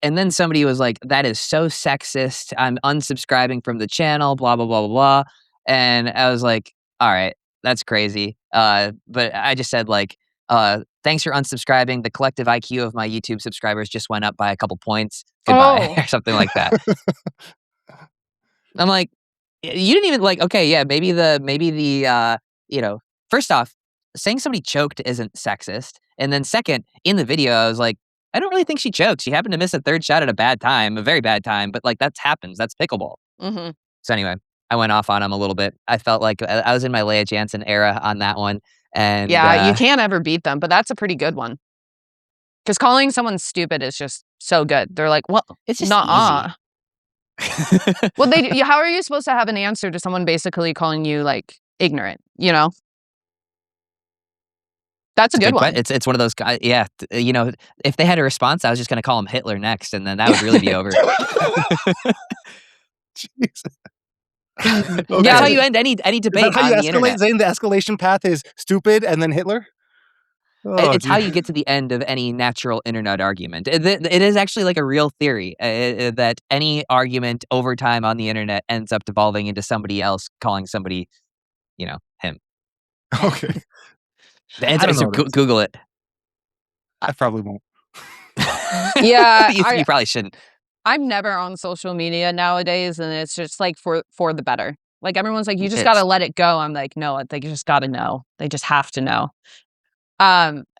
And then somebody was like, that is so sexist. I'm unsubscribing from the channel, blah, blah, blah, blah, blah. And I was like, all right, that's crazy. But I just said, like, thanks for unsubscribing. The collective IQ of my YouTube subscribers just went up by a couple points. Goodbye. Or something like that. I'm like, you didn't even like, okay, yeah, maybe the first off, saying somebody choked isn't sexist. And then second, in the video, I was like, I don't really think she choked. She happened to miss a third shot at a bad time, a very bad time, but like that happens. That's pickleball. Mm-hmm. So anyway, I went off on him a little bit. I felt like I was in my Lea Jansen era on that one. And yeah, you can't ever beat them, but that's a pretty good one. Because calling someone stupid is just so good. They're like, well, it's just easy. Well, how are you supposed to have an answer to someone basically calling you like ignorant, you know? That's a good one. It's one of those guys. Yeah, if they had a response, I was just going to call him Hitler next, and then that would really be over. Jesus. Okay. That's how you end any debate on the internet. Zane, the escalation path is stupid and then Hitler? It's how you get to the end of any natural internet argument. It is actually like a real theory that any argument over time on the internet ends up devolving into somebody else calling somebody, him. Okay. The answer is Google it. I probably won't. Yeah. You probably shouldn't. I'm never on social media nowadays, and it's just like for the better. Like everyone's like, you just It's gotta let it go. I'm like, no, they just gotta know. They just have to know.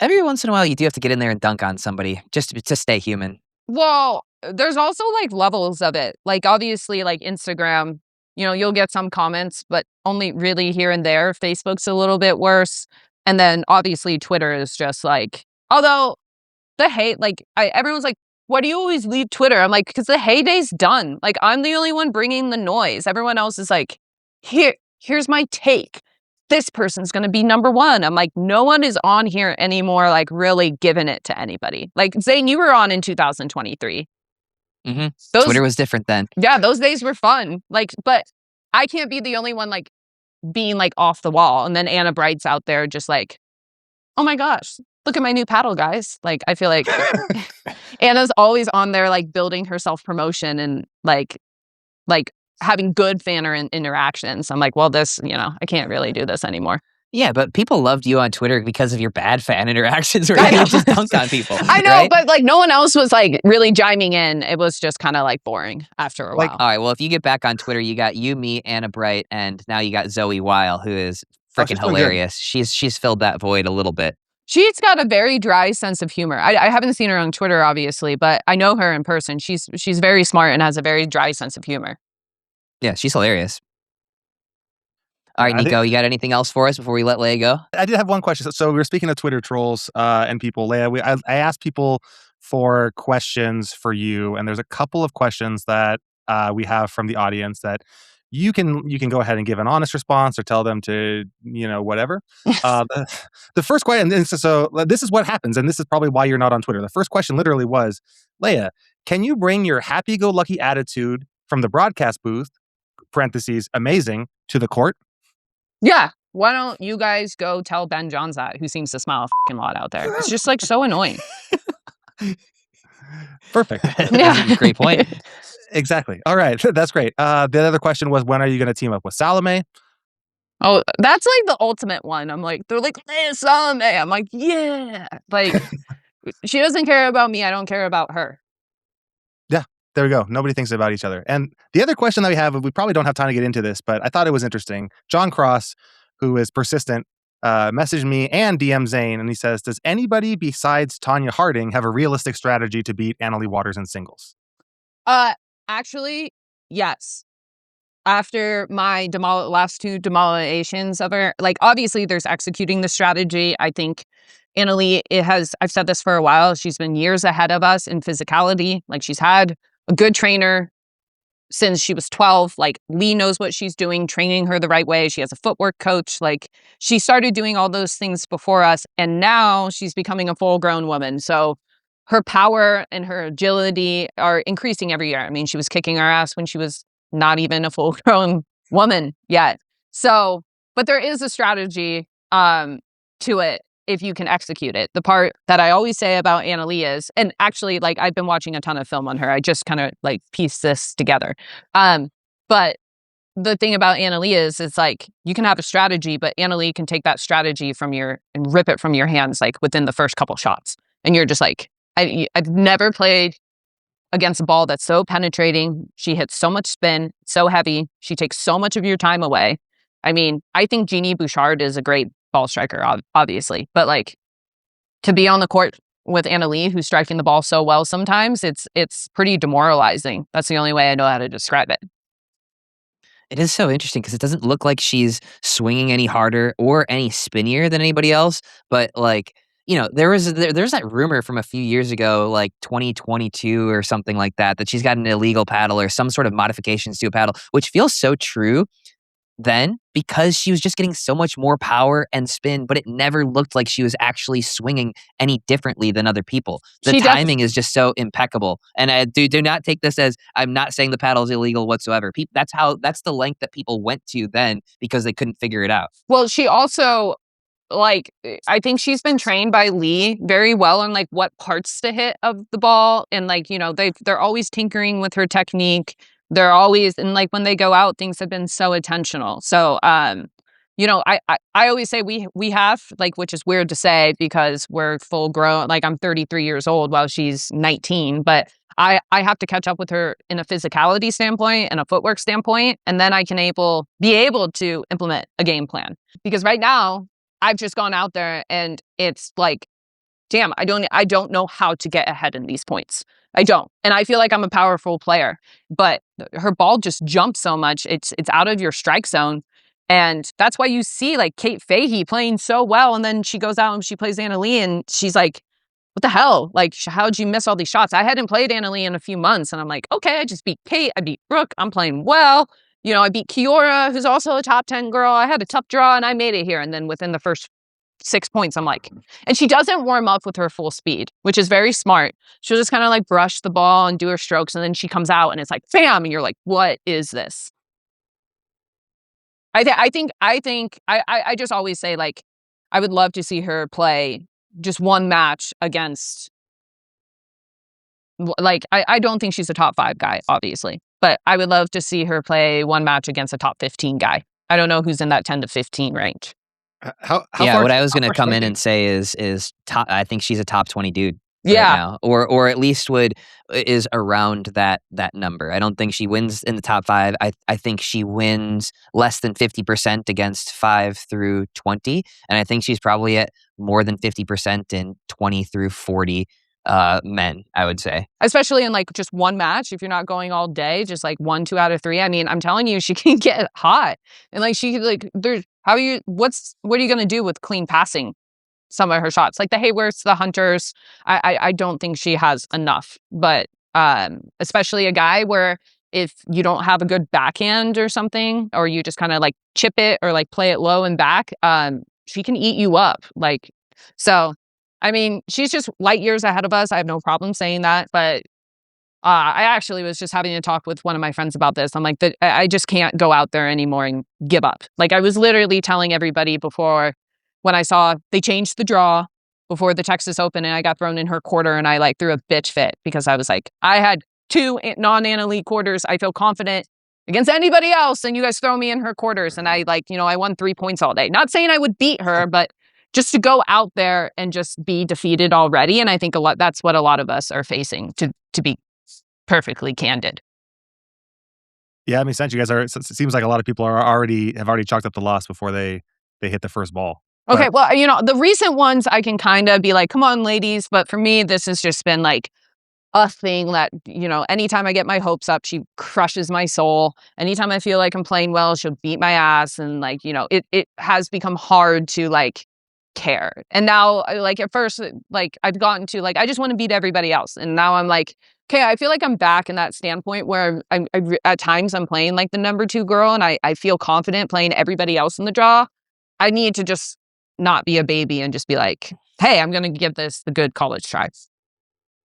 every once in a while you do have to get in there and dunk on somebody just to stay human. Well, there's also like levels of it. Like obviously, like Instagram, you'll get some comments, but only really here and there. Facebook's a little bit worse, and then obviously Twitter is just like, although the hate, like everyone's like, why do you always leave Twitter? I'm like, because the heyday's done. Like I'm the only one bringing the noise. Everyone else is like, here's my take. This person's going to be number one. I'm like, no one is on here anymore, like really giving it to anybody. Like Zane, you were on in 2023. Twitter was different then. Yeah, those days were fun. Like, but I can't be the only one like being like off the wall. And then Anna Bright's out there just like, oh my gosh, look at my new paddle, guys. Like, I feel like Anna's always on there, like building her self promotion and like having good fan interactions. I'm like, well, this, I can't really do this anymore. Yeah, but people loved you on Twitter because of your bad fan interactions where you just dunked on people. I know, right? but like no one else was like really chiming in. It was just kind of like boring after a while. All right, well, if you get back on Twitter, you got you, me, Anna Bright, and now you got Zoe Weil, who is freaking hilarious. She's filled that void a little bit. She's got a very dry sense of humor. I haven't seen her on Twitter, obviously, but I know her in person. She's very smart and has a very dry sense of humor. Yeah, she's hilarious. All right, Nico, you got anything else for us before we let Lea go? I did have one question. So we were speaking of Twitter trolls and people. Lea, I asked people for questions for you, and there's a couple of questions that we have from the audience that you can go ahead and give an honest response or tell them to whatever. The first question, and so this is what happens, and this is probably why you're not on Twitter. The first question literally was, Lea, can you bring your happy-go-lucky attitude from the broadcast booth (parentheses amazing) to the court? Yeah. Why don't you guys go tell Ben Johns that, who seems to smile a fucking lot out there? It's just like so annoying. Perfect. Yeah. Great point. Exactly. All right. That's great. The other question was, when are you going to team up with Salome? Oh, that's like the ultimate one. I'm like, they're like, hey, Salome. I'm like, yeah. Like, she doesn't care about me. I don't care about her. Yeah. There we go. Nobody thinks about each other. And the other question that we have, we probably don't have time to get into this, but I thought it was interesting. John Cross, who is persistent, messaged me and DM Zane, and he says, does anybody besides Tanya Harding have a realistic strategy to beat Anna Leigh Waters in singles? Actually, yes. After my last two demolitions of her, like obviously there's executing the strategy. I think Anna Leigh, I've said this for a while, she's been years ahead of us in physicality. Like she's had a good trainer since she was 12. Like Leigh knows what she's doing, training her the right way. She has a footwork coach. Like she started doing all those things before us, and now she's becoming a full-grown woman. So her power and her agility are increasing every year. I mean, she was kicking our ass when she was not even a full-grown woman yet. So, but there is a strategy to it if you can execute it. The part that I always say about Anna Leigh is, and actually, like, I've been watching a ton of film on her. I just kind of like pieced this together. But the thing about Anna Leigh is, it's like you can have a strategy, but Anna Leigh can take that strategy and rip it from your hands like within the first couple shots, and you're just like, I've never played against a ball that's so penetrating. She hits so much spin, so heavy. She takes so much of your time away. I mean, I think Jeannie Bouchard is a great ball striker, obviously, but like to be on the court with Anna Leigh, who's striking the ball so well, sometimes it's pretty demoralizing. That's the only way I know how to describe it. It is so interesting because it doesn't look like she's swinging any harder or any spinnier than anybody else, but like, there's that rumor from a few years ago, like 2022 or something like that she's got an illegal paddle or some sort of modifications to a paddle, which feels so true then because she was just getting so much more power and spin, but it never looked like she was actually swinging any differently than other people. The timing is just so impeccable. And I do not take this as, I'm not saying the paddle is illegal whatsoever. That's the length that people went to then because they couldn't figure it out. Well, she also, like, I think she's been trained by Leigh very well on like what parts to hit of the ball, and like they're always tinkering with her technique. They're always, and like when they go out, things have been so intentional. So I always say we have, like, which is weird to say because we're full grown. Like I'm 33 years old while she's 19, but I have to catch up with her in a physicality standpoint and a footwork standpoint, and then I can be able to implement a game plan. Because right now, I've just gone out there and it's like, damn, I don't know how to get ahead in these points. I don't. And I feel like I'm a powerful player, but her ball just jumps so much. It's out of your strike zone. And that's why you see like Kate Fahey playing so well. And then she goes out and she plays Anna Leigh and she's like, what the hell? Like, how'd you miss all these shots? I hadn't played Anna Leigh in a few months. And I'm like, okay, I just beat Kate. I beat Brooke. I'm playing well. You know, I beat Kiora, who's also a top 10 girl. I had a tough draw and I made it here. And then within the first 6 points, I'm like, and she doesn't warm up with her full speed, which is very smart. She'll just kind of like brush the ball and do her strokes. And then she comes out and it's like, bam. And you're like, what is this? I just always say, like, I would love to see her play just one match against, like, I don't think she's a top 5 guy, obviously, but I would love to see her play one match against a top 15 guy. I don't know who's in that 10 to 15 range. How Yeah, far, what I was going to far come in striking? and say is top. I think she's a top 20 dude right Yeah. now, or at least is around that number. I don't think she wins in the top 5. I think she wins less than 50% against 5 through 20, and I think she's probably at more than 50% in 20 through 40 men, I would say. Especially in like just one match, if you're not going all day, just like 1, 2 out of 3. I mean, I'm telling you, she can get hot. And like she could like there's what are you gonna do with clean passing some of her shots? Like the Hayworths, the Hunters, I don't think she has enough. But especially a guy where if you don't have a good backhand or something, or you just kind of like chip it or like play it low and back, she can eat you up. Like, so I mean, she's just light years ahead of us. I have no problem saying that. But I actually was just having a talk with one of my friends about this. I'm like, I just can't go out there anymore and give up. Like, I was literally telling everybody before when I saw they changed the draw before the Texas Open and I got thrown in her quarter and I like threw a bitch fit because I was like, I had 2 non-Anna Leigh quarters. I feel confident against anybody else. And you guys throw me in her quarters. And I like, I won 3 points all day. Not saying I would beat her, but just to go out there and just be defeated already. And I think that's what a lot of us are facing, to be perfectly candid. Yeah, it makes sense. You guys are. It seems like a lot of people have already chalked up the loss before they hit the first ball. Okay, But well, the recent ones I can kind of be like, come on, ladies. But for me, this has just been like a thing that, anytime I get my hopes up, she crushes my soul. Anytime I feel like I'm playing well, she'll beat my ass. And like, it has become hard to like care. And now, like at first, like I've gotten to like, I just want to beat everybody else. And now I'm like, okay, I feel like I'm back in that standpoint where at times I'm playing like the number 2 girl and I feel confident playing everybody else in the draw. I need to just not be a baby and just be like, hey, I'm going to give this the good college try.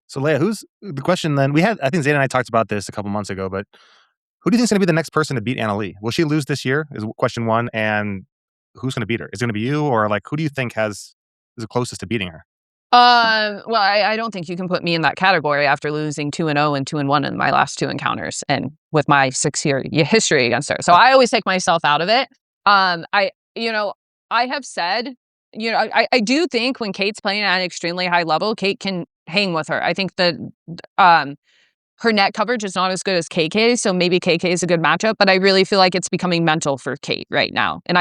so Lea, who's the question then? I think Zane and I talked about this a couple months ago, but who do you think is going to be the next person to beat Anna Leigh? Will she lose this year? Is question 1, and who's going to beat her? Is it going to be you, or like who do you think is the closest to beating her? Well, I don't think you can put me in that category after losing 2-0 and 2-1 in my last 2 encounters, and with my 6-year history against her. So I always take myself out of it. I have said, I do think when Kate's playing at an extremely high level, Kate can hang with her. I think that her net coverage is not as good as KK, so maybe KK is a good matchup. But I really feel like it's becoming mental for Kate right now, and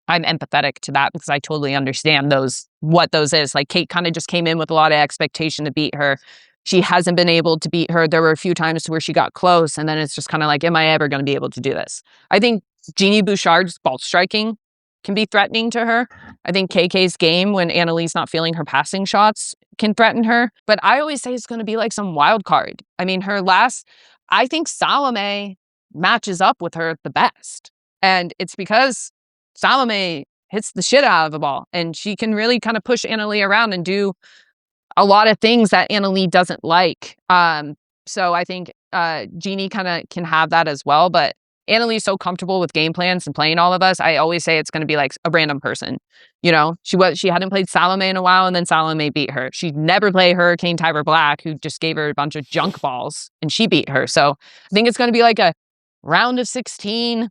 I'm empathetic to that because I totally understand what those is. Like Kate kind of just came in with a lot of expectation to beat her. She hasn't been able to beat her. There were a few times where she got close, and then it's just kind of like, am I ever going to be able to do this? I think Jeannie Bouchard's ball striking can be threatening to her. I think KK's game, when Anna Leigh's not feeling her passing shots, can threaten her. But I always say it's going to be like some wild card. I mean, I think Salome matches up with her the best. And it's because Salome hits the shit out of the ball and she can really kind of push Anna Leigh around and do a lot of things that Anna Leigh doesn't like. So I think Jeannie kind of can have that as well. But Anna Leigh's so comfortable with game plans and playing all of us. I always say it's going to be like a random person. She hadn't played Salome in a while, and then Salome beat her. She'd never play Hurricane Tyler Black, who just gave her a bunch of junk balls, and she beat her. So I think it's going to be like a round of 16,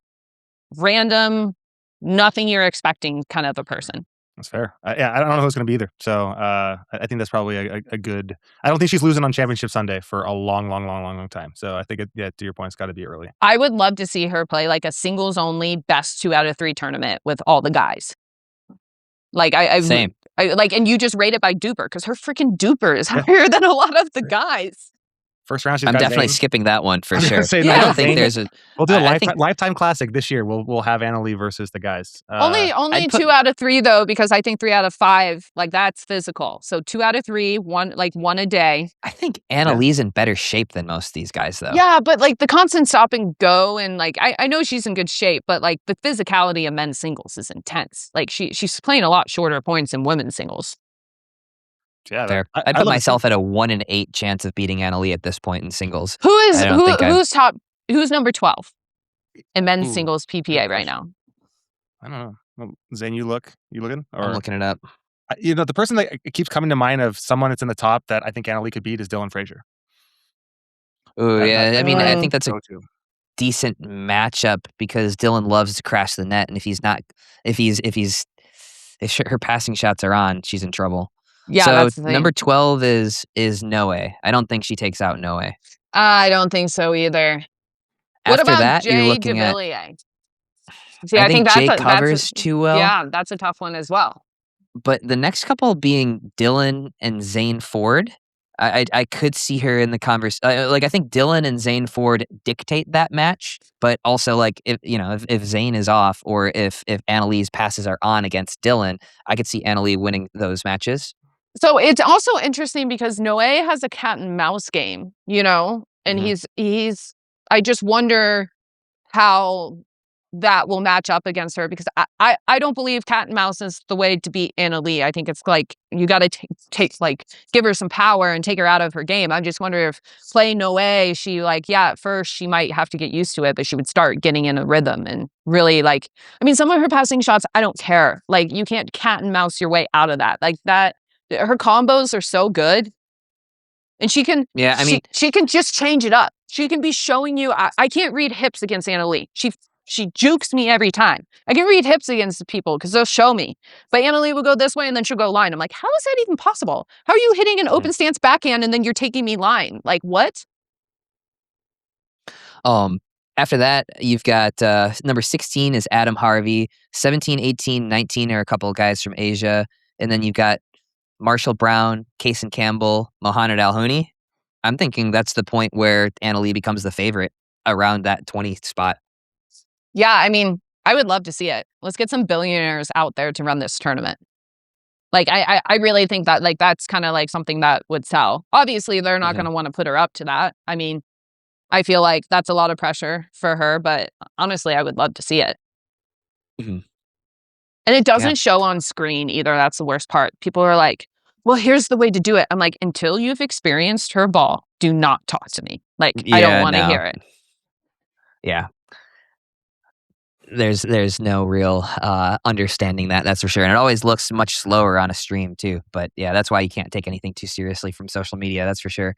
random, nothing you're expecting kind of a person. That's fair. Yeah, I don't know who it's going to be either. So I think that's probably a good. I don't think she's losing on Championship Sunday for a long time. So I think, to your point, it's got to be early. I would love to see her play like a singles only best 2 out of 3 tournament with all the guys. Like Same. And you just rate it by DUPR because her freaking DUPR is higher than a lot of the guys. First round, she's I'm got definitely Zane. skipping that one for sure. Yeah. I don't think there's a. We'll do a I think- lifetime classic this year. We'll have Anna Leigh versus the guys. Only I'd put- 2 out of 3 though, because I think 3 out of 5, like that's physical. So 2 out of 3, one a day. I think Anna Leigh's in better shape than most of these guys, though. Yeah, but like the constant stop and go, and like I know she's in good shape, but like the physicality of men's singles is intense. Like she's playing a lot shorter points in women's singles. Yeah, Fair. I'd put myself at a 1 in 8 chance of beating Anna Leigh at this point in singles. Who's number 12 in men's singles PPA right now? I don't know. Well, Zane, you looking? Or, I'm looking it up. The person that keeps coming to mind of someone that's in the top that I think Anna Leigh could beat is Dylan Frazier. Oh yeah, I mean, I think that's a go-to. decent matchup because Dylan loves to crash the net, and if her passing shots are on, she's in trouble. Yeah, so that's the thing. number 12 is Noe. I don't think she takes out Noe. I don't think so either. What After about that, Jay you're looking at. DeVilliers? See, I think Jay that's covers too well. Yeah, that's a tough one as well. But the next couple being Dylan and Zane Ford, I could see her in the conversation. Like I think Dylan and Zane Ford dictate that match, but also like if Zane is off or if Anna Leigh's passes are on against Dylan, I could see Anna Leigh winning those matches. So it's also interesting because Noe has a cat and mouse game, and he's. I just wonder how that will match up against her because I don't believe cat and mouse is the way to beat Anna Leigh. I think it's like you got to give her some power and take her out of her game. I just wonder if playing Noe, she at first she might have to get used to it, but she would start getting in a rhythm and really some of her passing shots, I don't care. Like you can't cat and mouse your way out of that. Like that, her combos are so good. And she can, she can just change it up. She can be showing you. I can't read hips against Anna Leigh. She jukes me every time. I can read hips against the people because they'll show me. But Anna Leigh will go this way and then she'll go line. I'm like, how is that even possible? How are you hitting an open stance backhand and then you're taking me line? Like what? After that, you've got number 16 is Adam Harvey. 17, 18, 19 are a couple of guys from Asia, and then you've got Marshall Brown, Kaysen Campbell, Mohamed Alhouni. I'm thinking that's the point where Anna Leigh becomes the favorite around that 20 spot. Yeah, I would love to see it. Let's get some billionaires out there to run this tournament. Like, I really think that, that's kind of something that would sell. Obviously, they're not going to want to put her up to that. I feel like that's a lot of pressure for her, but honestly, I would love to see it. Mm-hmm. And it doesn't show on screen either. That's the worst part. People are like, well, here's the way to do it. I'm like, until you've experienced her ball, do not talk to me. I don't want to hear it. Yeah. There's no real understanding that's for sure. And it always looks much slower on a stream too. But yeah, that's why you can't take anything too seriously from social media. That's for sure.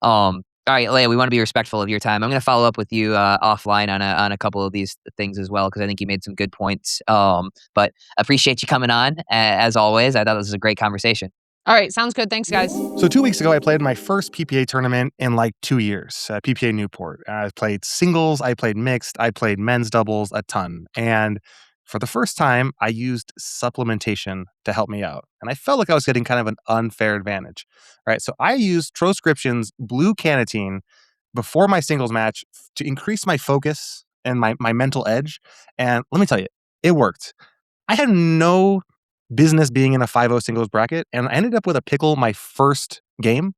All right, Lea, we want to be respectful of your time. I'm going to follow up with you offline on a couple of these things as well, because I think you made some good points. But appreciate you coming on, as always. I thought this was a great conversation. All right, sounds good. Thanks, guys. So 2 weeks ago, I played my first PPA tournament in 2 years, PPA Newport. I played singles, I played mixed, I played men's doubles a ton. And for the first time, I used supplementation to help me out. And I felt like I was getting kind of an unfair advantage. All right, so I used Troscription's blue canatine before my singles match to increase my focus and my mental edge. And let me tell you, it worked. I had no business being in a 5-0 singles bracket, and I ended up with a pickle my first game.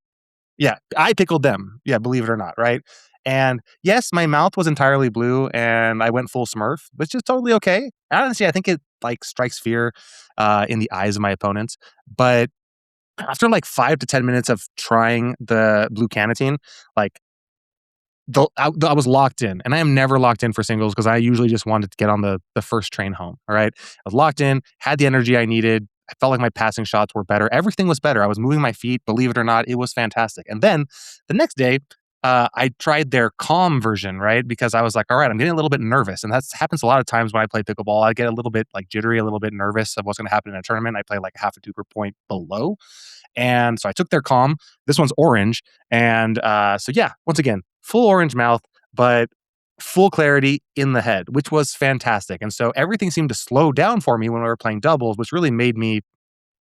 Yeah, I pickled them. Yeah, believe it or not, right? And yes, my mouth was entirely blue and I went full Smurf, which is totally okay. Honestly, I think it strikes fear in the eyes of my opponents. But after 5 to 10 minutes of trying the blue canatine, I was locked in, and I am never locked in for singles because I usually just wanted to get on the first train home. All right. I was locked in, had the energy I needed. I felt like my passing shots were better. Everything was better. I was moving my feet. Believe it or not, it was fantastic. And then the next day, I tried their calm version, right? Because I was like, all right, I'm getting a little bit nervous. And that happens a lot of times when I play pickleball. I get a little bit like jittery, a little bit nervous of what's going to happen in a tournament. I play like half a DUPR point below. And so I took their calm. This one's orange. And so, yeah, once again, full orange mouth, but full clarity in the head, which was fantastic. And so everything seemed to slow down for me when we were playing doubles, which really made me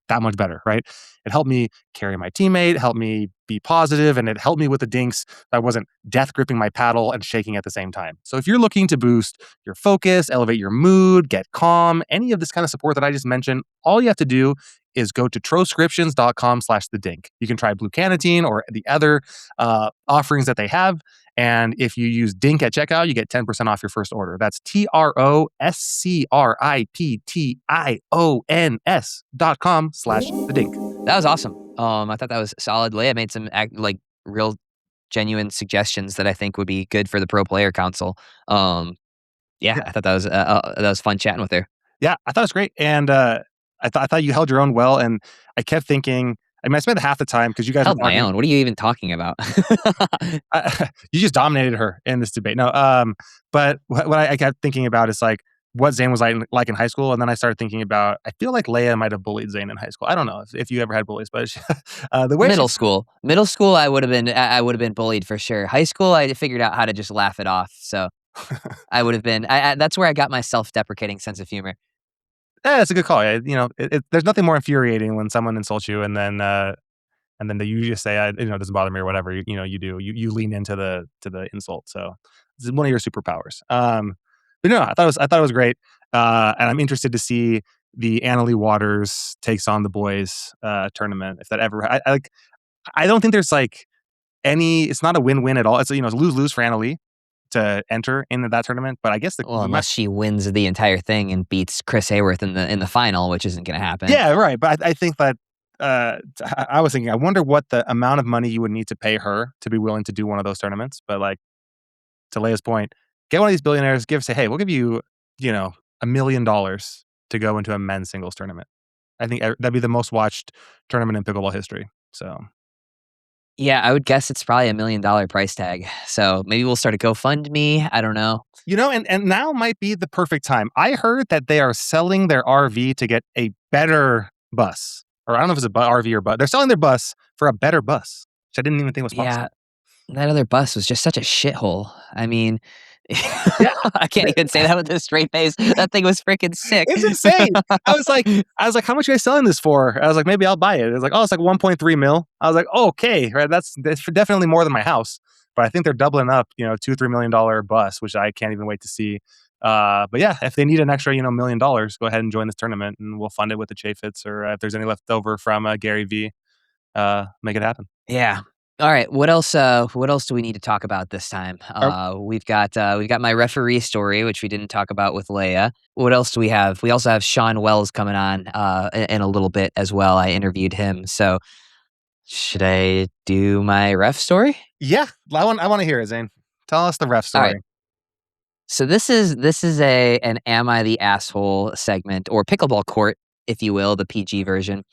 that much better, right? It helped me carry my teammate, helped me be positive, and it helped me with the dinks. I wasn't death gripping my paddle and shaking at the same time. So if you're looking to boost your focus, elevate your mood, get calm, any of this kind of support that I just mentioned, all you have to do is go to troscriptions.com/thedink. You can try blue canatine or the other offerings that they have. And if you use DINK at checkout, you get 10% off your first order. That's troscriptions.com/thedink. That was awesome. I thought that was solid. Leia made some like real genuine suggestions that I think would be good for the Pro Player Council. Yeah, I thought that was fun chatting with her. Yeah, I thought it was great. And I thought you held your own well. And I kept thinking, I mean, I spent half the time because you guys held my own. What are you even talking about? You just dominated her in this debate. No, but what I kept thinking about is like what Zane was like in high school, and then I started thinking about. I feel like Leia might have bullied Zane in high school. I don't know if you ever had bullies, but the way middle school, I would have been bullied for sure. High school, I figured out how to just laugh it off. So I would have been. That's where I got my self-deprecating sense of humor. Yeah, that's a good call. There's nothing more infuriating when someone insults you and then you just say, it doesn't bother me or whatever. You lean into the insult. So it's one of your superpowers. But no, I thought it was great. And I'm interested to see the Anna Leigh Waters takes on the boys tournament. If that ever, I don't think there's like it's not a win-win at all. It's lose-lose for Anna Leigh to enter into that tournament, but I guess unless she wins the entire thing and beats Chris Hayworth in the final, which isn't going to happen. Yeah, right. But I think that I was thinking, I wonder what the amount of money you would need to pay her to be willing to do one of those tournaments. But like to Leia's point, get one of these billionaires, say, hey, we'll give you, $1 million to go into a men's singles tournament. I think that'd be the most watched tournament in pickleball history. So. Yeah, I would guess it's probably $1 million price tag. So maybe we'll start a GoFundMe. I don't know. And now might be the perfect time. I heard that they are selling their RV to get a better bus. Or I don't know if it's a RV or bus. They're selling their bus for a better bus, which I didn't even think was possible. Yeah, that other bus was just such a shithole. I mean, I can't even say that with a straight face. That thing was freaking sick. It's insane. I was like, how much are you guys selling this for? I was like, maybe I'll buy it. It was like, oh, it's like 1.3 mil. I was like, oh, okay, right. That's definitely more than my house. But I think they're doubling up, $2-3 million bus, which I can't even wait to see. But yeah, if they need an extra, $1 million, go ahead and join this tournament, and we'll fund it with the Chaffetz, or if there's any left over from Gary V, make it happen. Yeah. All right. What else do we need to talk about this time? We've got my referee story, which we didn't talk about with Leia. What else do we have? We also have Shawn Wells coming on in a little bit as well. I interviewed him. So should I do my ref story? Yeah, I want to hear it, Zane. Tell us the ref story. All right. So this is an Am I the Asshole segment, or Pickleball Court, if you will, the PG version.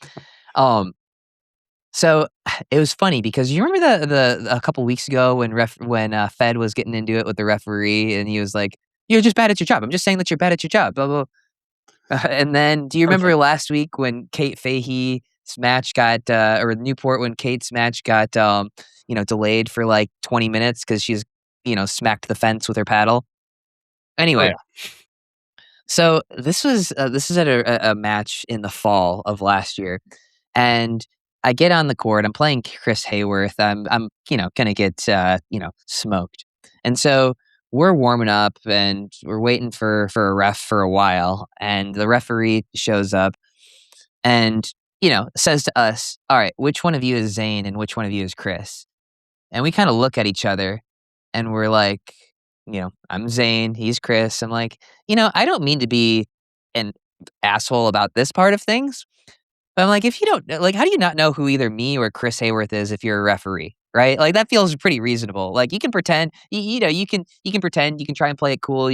So it was funny because you remember the a couple weeks ago when Fed was getting into it with the referee, and he was like, "You're just bad at your job. I'm just saying that you're bad at your job." Blah blah. And then, do you remember last week when Kate Fahey's match got, or Newport, when Kate's match got, delayed for like 20 minutes because she's, smacked the fence with her paddle. Anyway, so this was at a match in the fall of last year, and I get on the court. I'm playing Chris Hayworth. I'm gonna get smoked, and so we're warming up and we're waiting for a ref for a while, and the referee shows up and says to us, "All right, which one of you is Zane and which one of you is Chris?" And we kind of look at each other, and we're like, I'm Zane, he's Chris. I'm like, I don't mean to be an asshole about this part of things. But I'm like, if you don't, like, how do you not know who either me or Chris Hayworth is if you're a referee, right? Like, that feels pretty reasonable. Like, you can pretend, you can pretend, you can try and play it cool,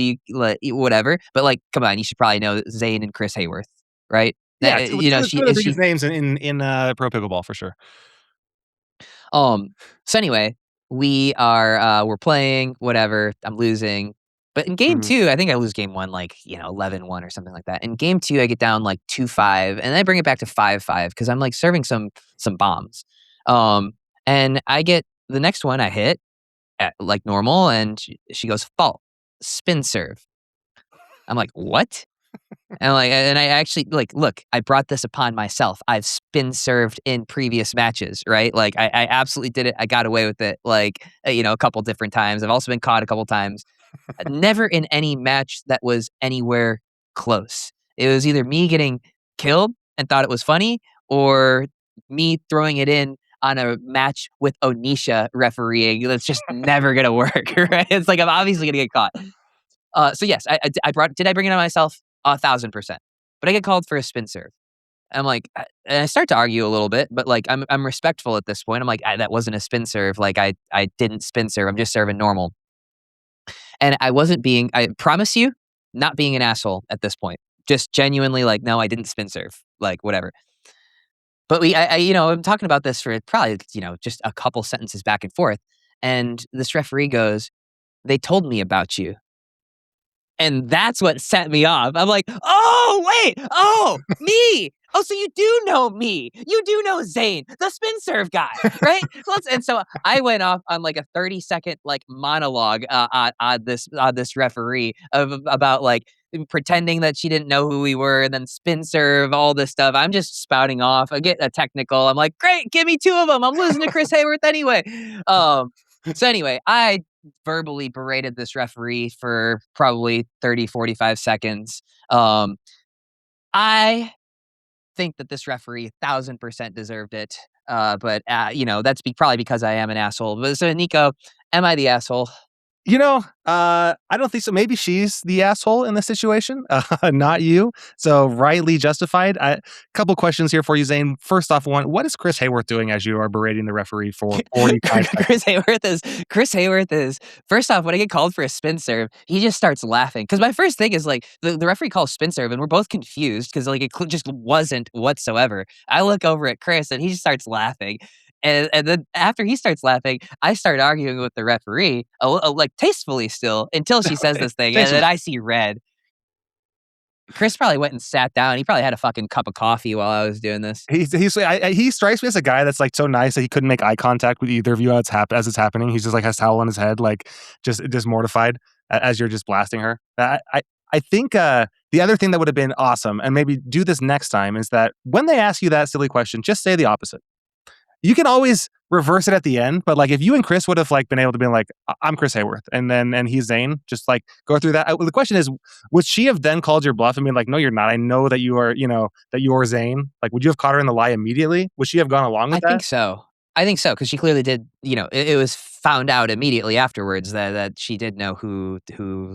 whatever. But like, come on, you should probably know Zane and Chris Hayworth, right? Yeah, two of the biggest names in pro pickleball for sure. So anyway, we're playing, whatever. I'm losing. But in game Mhm. 2, I think I lose game 1 like, 11-1 or something like that. In game 2, I get down like 2-5, and then I bring it back to 5-5 because I'm like serving some bombs. And I get the next one I hit at like normal, and she goes, fault, spin serve. I'm like, what? And I actually like, look, I brought this upon myself. I've spin served in previous matches, right? Like I absolutely did it. I got away with it like, a couple different times. I've also been caught a couple times. Never in any match that was anywhere close. It was either me getting killed and thought it was funny, or me throwing it in on a match with Onisha refereeing. That's just never gonna work, right? It's like I'm obviously gonna get caught. So yes, did I bring it on myself? 1,000%. But I get called for a spin serve. I'm like, and I start to argue a little bit, but like I'm respectful at this point. I'm like, that wasn't a spin serve. Like I didn't spin serve. I'm just serving normal. And I promise you, not being an asshole at this point. Just genuinely like, no, I didn't spin serve. Like whatever. But I'm talking about this for probably, just a couple sentences back and forth. And this referee goes, they told me about you. And that's what set me off. I'm like, oh, wait. Oh, me. Oh, so you do know me. You do know Zane, the spin serve guy, right? And so I went off on like a 30-second like monologue on this referee about like pretending that she didn't know who we were, and then spin serve, all this stuff. I'm just spouting off. I get a technical. I'm like, great, give me 2 of them. I'm losing to Chris Hayworth anyway. So anyway, I verbally berated this referee for probably 30, 45 seconds. I think that this referee 1,000% deserved it. But that's probably because I am an asshole. But so Nico, am I the asshole? I don't think so. Maybe she's the asshole in this situation, not you. So rightly justified. A couple questions here for you, Zane. First off, what is Chris Hayworth doing as you are berating the referee for 45 seconds? Chris Hayworth is first off, when I get called for a spin serve, he just starts laughing. Because my first thing is like the referee calls spin serve, and we're both confused because like it just wasn't whatsoever. I look over at Chris, and he just starts laughing. And then after he starts laughing, I start arguing with the referee, like tastefully still, until she says this thing, and then I see red. Chris probably went and sat down. He probably had a fucking cup of coffee while I was doing this. He strikes me as a guy that's like so nice that he couldn't make eye contact with either of you as it's happening. He's just like has towel on his head, like just mortified as you're just blasting her. I think the other thing that would have been awesome, and maybe do this next time, is that when they ask you that silly question, just say the opposite. You can always reverse it at the end, but like if you and Chris would have like been able to be like, I'm Chris Hayworth, and he's Zane, just like go through that. The question is, would she have then called your bluff and been like, no, you're not. I know that you are, that you're Zane. Like, would you have caught her in the lie immediately? Would she have gone along with that? I think so, because she clearly did. It was found out immediately afterwards that she did know who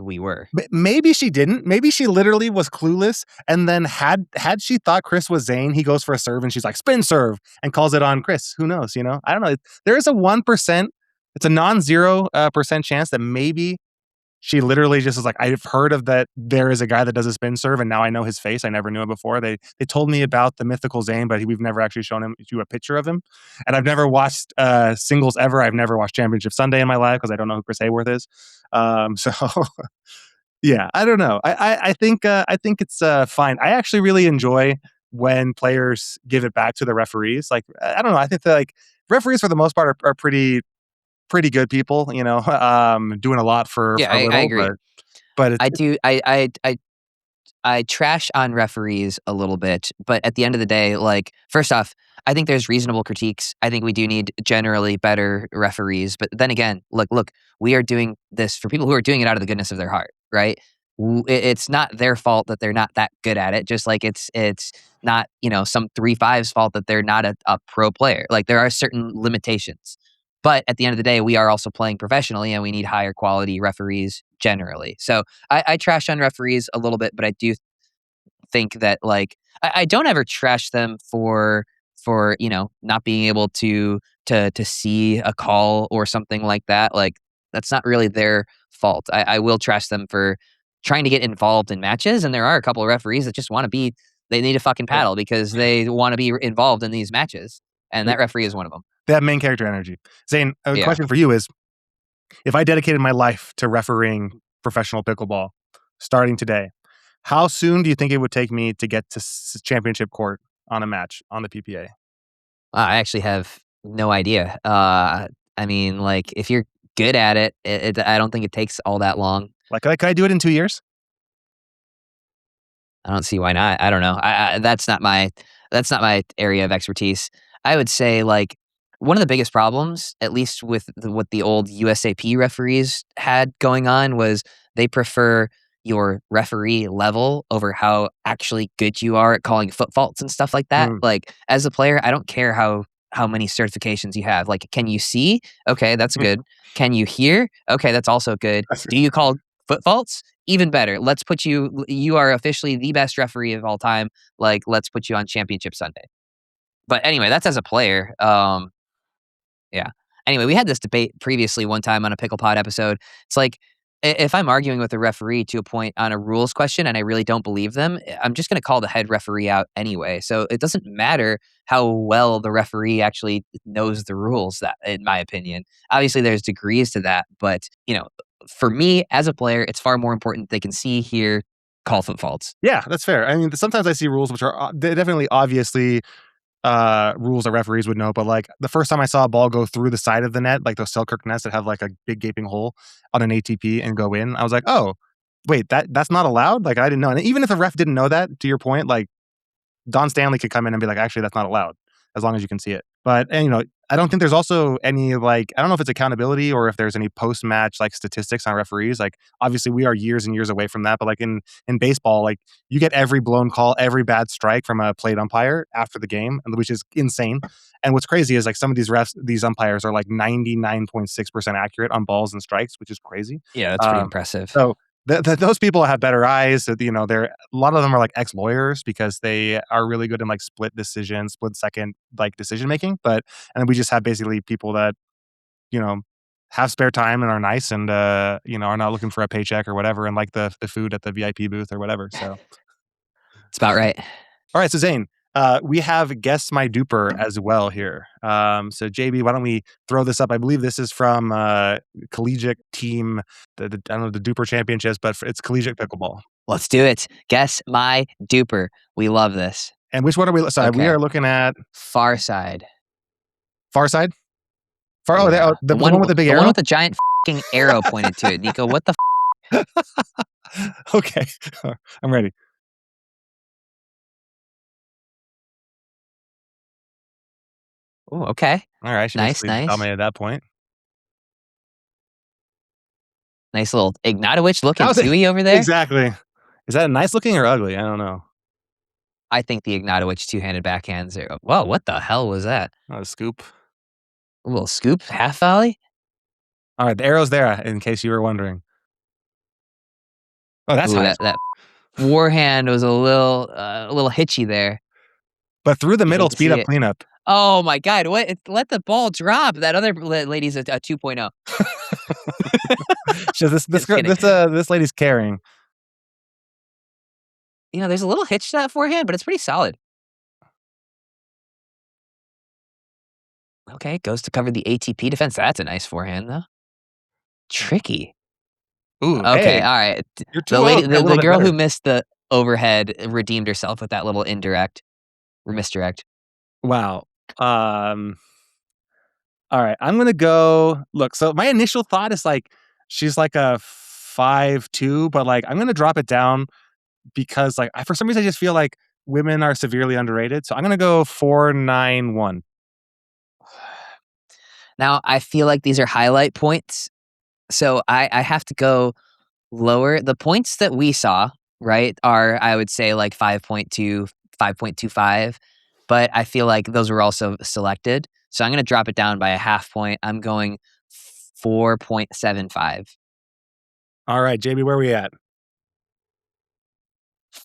we were. But maybe she didn't. Maybe she literally was clueless, and then had she thought Chris was Zane, he goes for a serve, and she's like spin serve and calls it on Chris. Who knows? I don't know. There is a 1%. It's a non-zero percent chance that maybe she literally just was like, I've heard of that. There is a guy that does a spin serve, and now I know his face. I never knew him before. They told me about the mythical Zane, but we've never actually shown you a picture of him. And I've never watched singles ever. I've never watched Championship Sunday in my life because I don't know who Chris Hayworth is. So yeah, I don't know. I think it's fine. I actually really enjoy when players give it back to the referees. Like I don't know. I think that like referees for the most part are pretty good people, doing a lot for Yeah, a little. I agree. But I trash on referees a little bit, but at the end of the day, like first off, I think there's reasonable critiques. I think we do need generally better referees. But then again, look, we are doing this for people who are doing it out of the goodness of their heart, right? It's not their fault that they're not that good at it. Just like it's not some 3-5's fault that they're not a pro player. Like there are certain limitations. But at the end of the day, we are also playing professionally, and we need higher quality referees generally. So I trash on referees a little bit, but I do think that like I don't ever trash them for not being able to see a call or something like that. Like that's not really their fault. I will trash them for trying to get involved in matches, and there are a couple of referees that just want to be. They need a fucking paddle because they want to be involved in these matches, and that referee is one of them. They have main character energy. Zane, a Yeah. question for you is, if I dedicated my life to refereeing professional pickleball starting today, how soon do you think it would take me to get to championship court on a match on the PPA? I actually have no idea. I mean, like, if you're good at it, I don't think it takes all that long. Like, could I do it in 2 years? I don't see why not. I don't know. That's not my area of expertise. I would say, like, one of the biggest problems, at least with what the old USAP referees had going on, was they prefer your referee level over how actually good you are at calling foot faults and stuff like that. Mm. Like, as a player, I don't care how many certifications you have. Like, can you see? Okay, that's good. Can you hear? Okay, that's also good. Do you call foot faults? Even better. Let's put you are officially the best referee of all time. Like, let's put you on championship Sunday. But anyway, that's as a player. Yeah. Anyway, we had this debate previously one time on a PicklePod episode. It's like, if I'm arguing with a referee to a point on a rules question and I really don't believe them, I'm just going to call the head referee out anyway. So it doesn't matter how well the referee actually knows the rules, that, in my opinion. Obviously, there's degrees to that, but, for me as a player, it's far more important they can see, hear, call foot faults. Yeah, that's fair. I mean, sometimes I see rules which are they're definitely obviously rules that referees would know, but like the first time I saw a ball go through the side of the net, like those Selkirk nets that have like a big gaping hole on an ATP and go in, I was like, oh, wait, that's not allowed? Like, I didn't know. And even if the ref didn't know that, to your point, like Don Stanley could come in and be like, actually, that's not allowed, as long as you can see it. But, and, I don't think there's also any, like, I don't know if it's accountability or if there's any post-match, like, statistics on referees. Like, obviously, we are years and years away from that. But, like, in baseball, like, you get every blown call, every bad strike from a plate umpire after the game, which is insane. And what's crazy is, like, some of these umpires are, like, 99.6% accurate on balls and strikes, which is crazy. Yeah, that's pretty impressive. So those people have better eyes. They're a lot of them are like ex-lawyers because they are really good in like split second like decision making. And then we just have basically people that have spare time and are nice and are not looking for a paycheck or whatever, and like the food at the VIP booth or whatever. So it's about right. All right, so Zane, we have Guess My DUPR as well here. So JB, why don't we throw this up? I believe this is from collegiate team, I don't know the DUPR championships, but it's collegiate pickleball. Let's do it. Guess My DUPR. We love this. And which one are we? Sorry, we are looking at Far side. Far side. Yeah. The one with the big arrow. The one with the giant fucking arrow pointed to it. Nico, what the? Okay, I'm ready. Oh, okay. All right. She Nice. dominated at that point. Nice little Ignatowicz looking Tui over there. Exactly. Is that nice looking or ugly? I don't know. I think the Ignatowicz two-handed backhands are. Whoa, what the hell was that? Not a scoop. A little scoop, half volley. All right, the arrow's there in case you were wondering. Oh, that's high. That forehand was a little hitchy there. But through the middle, speed up cleanup. Oh my God! What? Let the ball drop. That other lady's a 2.0. So this lady's carrying. There's a little hitch to that forehand, but it's pretty solid. Okay, goes to cover the ATP defense. That's a nice forehand, though. Tricky. Ooh. Okay. Hey, all right. You're The girl who missed the overhead redeemed herself with that little indirect or misdirect. Wow. All right. I'm gonna go. Look. So my initial thought is like she's like a 5'2", but like I'm gonna drop it down because like for some reason I just feel like women are severely underrated. So I'm gonna go 4'9'1". Now I feel like these are highlight points, so I have to go lower. The points that we saw, right, are I would say like 5.2, 5.25, but I feel like those were also selected. So I'm going to drop it down by a half point. I'm going 4.75. All right, JB, where are we at?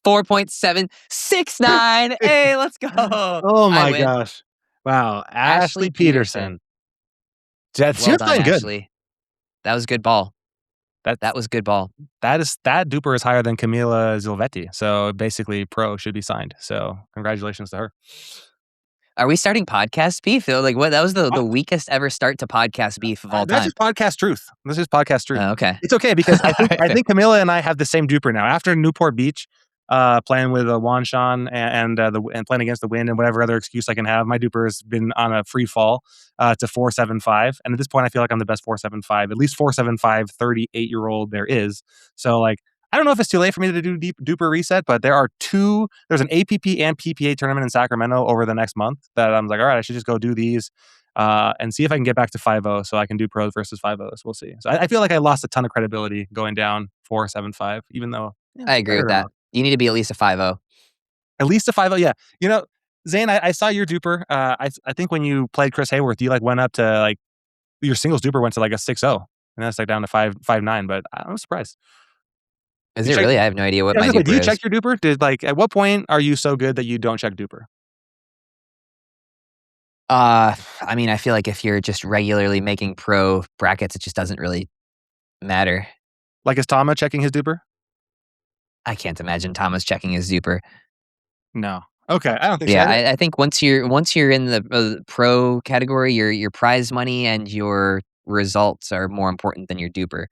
4.769. Hey, let's go. Oh my gosh. Wow. Ashley Peterson. She was playing good. Ashley. That was a good ball. That was good ball. That DUPR is higher than Camila Zilvetti. So basically pro should be signed. So congratulations to her. Are we starting podcast beef? Like what? That was the weakest ever start to podcast beef of all That's time. just podcast truth. This is podcast truth. Okay. It's okay because I think Camilla and I have the same duper now. After Newport Beach, playing with Shawn and playing against the wind and whatever other excuse I can have, my duper has been on a free fall to 4.75. And at this point, I feel like I'm the best 4.75, at least 4.75 38-year-old there is. So like, I don't know if it's too late for me to do duper reset, but there's an APP and PPA tournament in Sacramento over the next month that I'm like, all right, I should just go do these and see if I can get back to 5.0 so I can do pros versus 5.0s. We'll see. So I feel like I lost a ton of credibility going down 4.75, even though I agree with that. You need to be at least a 5.0. At least a 5.0, yeah. You know, Zane, I saw your duper. I think when you played Chris Hayworth, you like went up to like your singles duper went to like a 6.0, and that's like down to 5.9. But I was surprised. Is it really? I have no idea what my duper is. Do you check your duper? At what point are you so good that you don't check duper? I mean, I feel like if you're just regularly making pro brackets, it just doesn't really matter. Like, is Tama checking his duper? I can't imagine Thomas checking his duper. No. Okay, I don't think so. Yeah, I think once you're in the pro category, your prize money and your results are more important than your duper.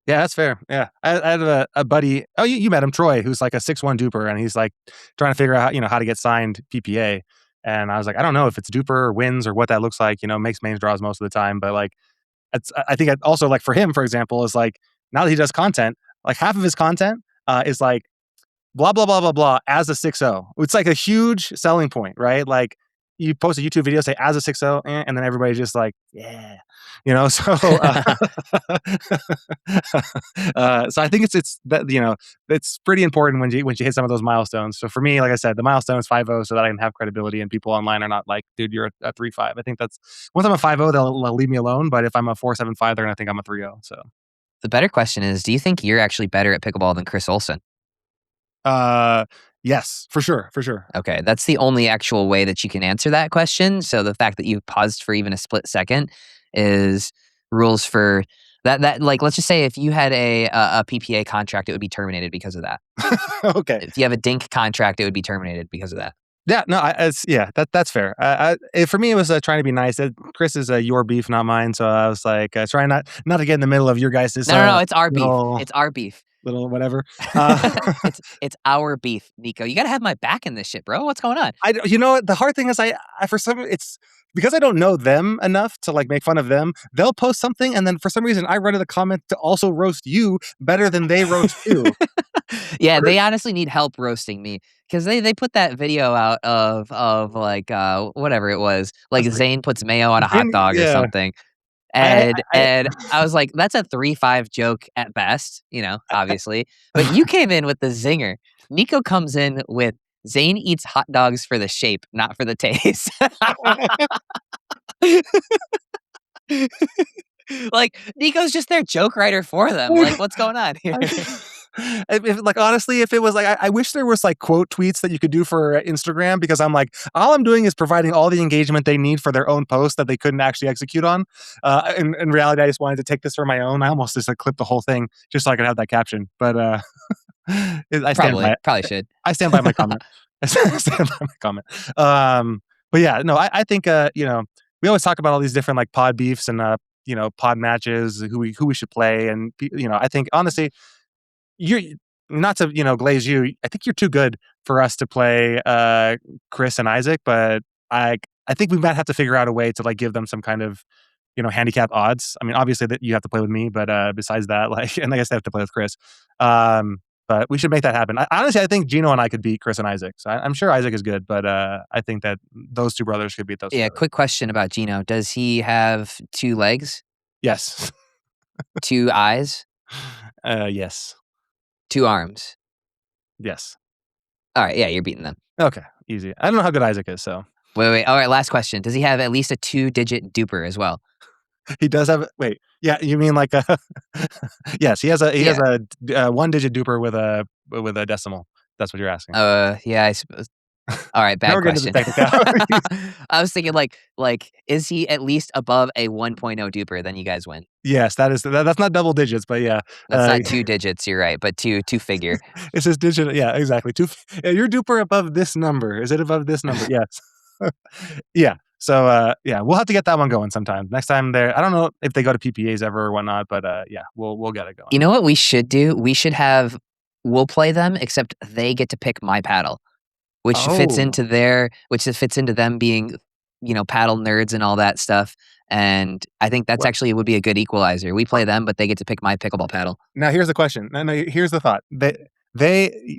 Yeah, that's fair. Yeah, I had a buddy. Oh, you met him, Troy, who's like a 6.1 duper, and he's like trying to figure out how to get signed PPA. And I was like, I don't know if it's duper or wins or what that looks like. Makes mains draws most of the time, but like, I think also like for him, for example, is like now that he does content, like half of his content is like blah blah blah blah blah as a 6.0. It's like a huge selling point, right? Like you post a YouTube video, say as a 6.0, and then everybody's just like, yeah, So, so I think it's that it's pretty important when you hit some of those milestones. So for me, like I said, the milestone is 5.0, so that I can have credibility, and people online are not like, dude, you're a 3.5. I think that's once I'm a 5.0, they'll leave me alone. But if I'm a 4.75, they're gonna think I'm a 3.0. So the better question is, do you think you're actually better at pickleball than Chris Olsen? Yes, for sure. Okay, that's the only actual way that you can answer that question. So the fact that you paused for even a split second is rules for that. Like, let's just say if you had a PPA contract, it would be terminated because of that. Okay. If you have a DINK contract, it would be terminated because of that. Yeah, no, that's fair. For me, it was trying to be nice. Chris is your beef, not mine. So I was like, trying not to get in the middle of your guys'. No, it's our beef. It's our beef. Little whatever. It's our beef, Nico. You gotta have my back in this shit, bro. What's going on? The hard thing is it's because I don't know them enough to like make fun of them. They'll post something, and then for some reason I run to the comment to also roast you better than they roast you. Yeah, they honestly need help roasting me because they put that video out of like whatever it was, like Zane puts mayo on a hot dog or something. And I was like, that's a 3.5 joke at best, obviously. But you came in with the zinger. Nico comes in with Zane eats hot dogs for the shape, not for the taste. Like, Nico's just their joke writer for them. Like, what's going on here? Honestly, if it was like, I wish there was like quote tweets that you could do for Instagram, because I'm like, all I'm doing is providing all the engagement they need for their own post that they couldn't actually execute on. In reality, I just wanted to take this for my own. I almost just like clipped the whole thing just so I could have that caption. But I probably should. I stand by my comment. But yeah, no, I think we always talk about all these different like pod beefs and pod matches, who we should play, and I think honestly, you're not to glaze you. I think you're too good for us to play Chris and Isaac, but I think we might have to figure out a way to like give them some kind of handicap odds. I mean, obviously that you have to play with me, but besides that, and I guess they have to play with Chris. But we should make that happen. Honestly, I think Gino and I could beat Chris and Isaac. So I'm sure Isaac is good, but I think that those two brothers could beat those. Yeah. Quick question about Gino: does he have 2 legs? Yes. 2 eyes? Yes. 2 arms? Yes. All right. Yeah, you're beating them. Okay, easy. I don't know how good Isaac is, so. Wait. All right, last question. Does he have at least a 2-digit duper as well? He does have. Wait, yeah, you mean like a? Yes, he has a 1-digit duper with a decimal. That's what you're asking. Yeah, I suppose. All right, bad question. I was thinking like is he at least above a 1.0 duper? Then you guys win. Yes, that's not double digits, but yeah, that's not 2 digits. You're right, but two figure. It says digit. Yeah, exactly. Your duper above this number. Is it above this number? Yes. Yeah. So yeah, we'll have to get that one going sometime. Next time there, I don't know if they go to PPAs ever or whatnot, but yeah, we'll get it going. You know what we should do? We'll play them, except they get to pick my paddle, which fits Oh, into them being, paddle nerds and all that stuff. And I think that's what? actually would be a good equalizer. We play them, but they get to pick my pickleball paddle. Now here's the question. No, here's the thought. I'm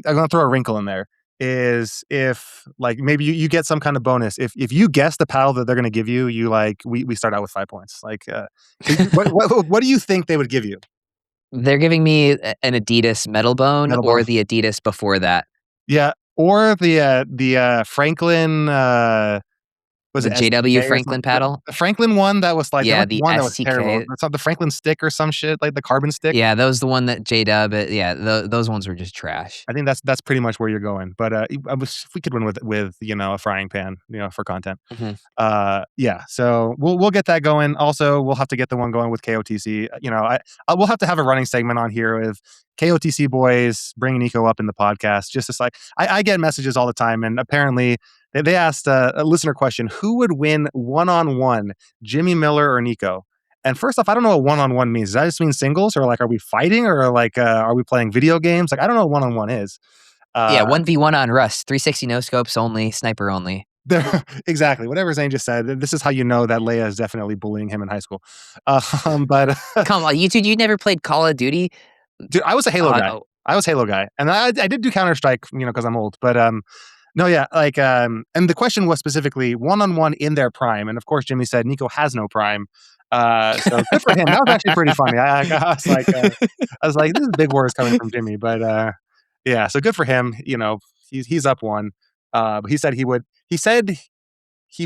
gonna throw a wrinkle in there. Is if like maybe you get some kind of bonus if you guess the paddle that they're gonna give you, you like we start out with 5 points. Like, what do you think they would give you? They're giving me an Adidas metal bone Metal or bone. the Adidas before that. Yeah, or the Franklin was The it JW SDK or Franklin something? paddle. The Franklin one that was like there Yeah, was the one that was terrible. STK. It's not the Franklin stick or some shit like the carbon stick. Yeah, that was the one that J-Dub, yeah, those ones were just trash. I think that's pretty much where you're going. But if we could win with a frying pan, for content. Mhm. Yeah, so we'll get that going. Also, we'll have to get the one going with KOTC. We'll have to have a running segment on here with KOTC boys bringing Nico up in the podcast. Just as like I get messages all the time, and apparently they asked a listener question: who would win 1-on-1, Jimmy Miller or Nico? And first off, I don't know what one-on-one means. Does that just mean singles, or like are we fighting, or like are we playing video games? Like I don't know what one-on-one is. Yeah, Uh, 1v1 on Rust, 360 no scopes only, sniper only. exactly. Whatever Zane just said. This is how you know that Lea is definitely bullying him in high school. But Come on, you never played Call of Duty? dude, I was a Halo guy. Oh, I was Halo guy, and I did do Counter Strike, because I'm old. But no, yeah, like and the question was specifically one-on-one in their prime, and of course Jimmy said Nico has no prime. So good for him. That was actually pretty funny. I was like, this is big words coming from Jimmy, but yeah, so good for him. He's up one. But he said he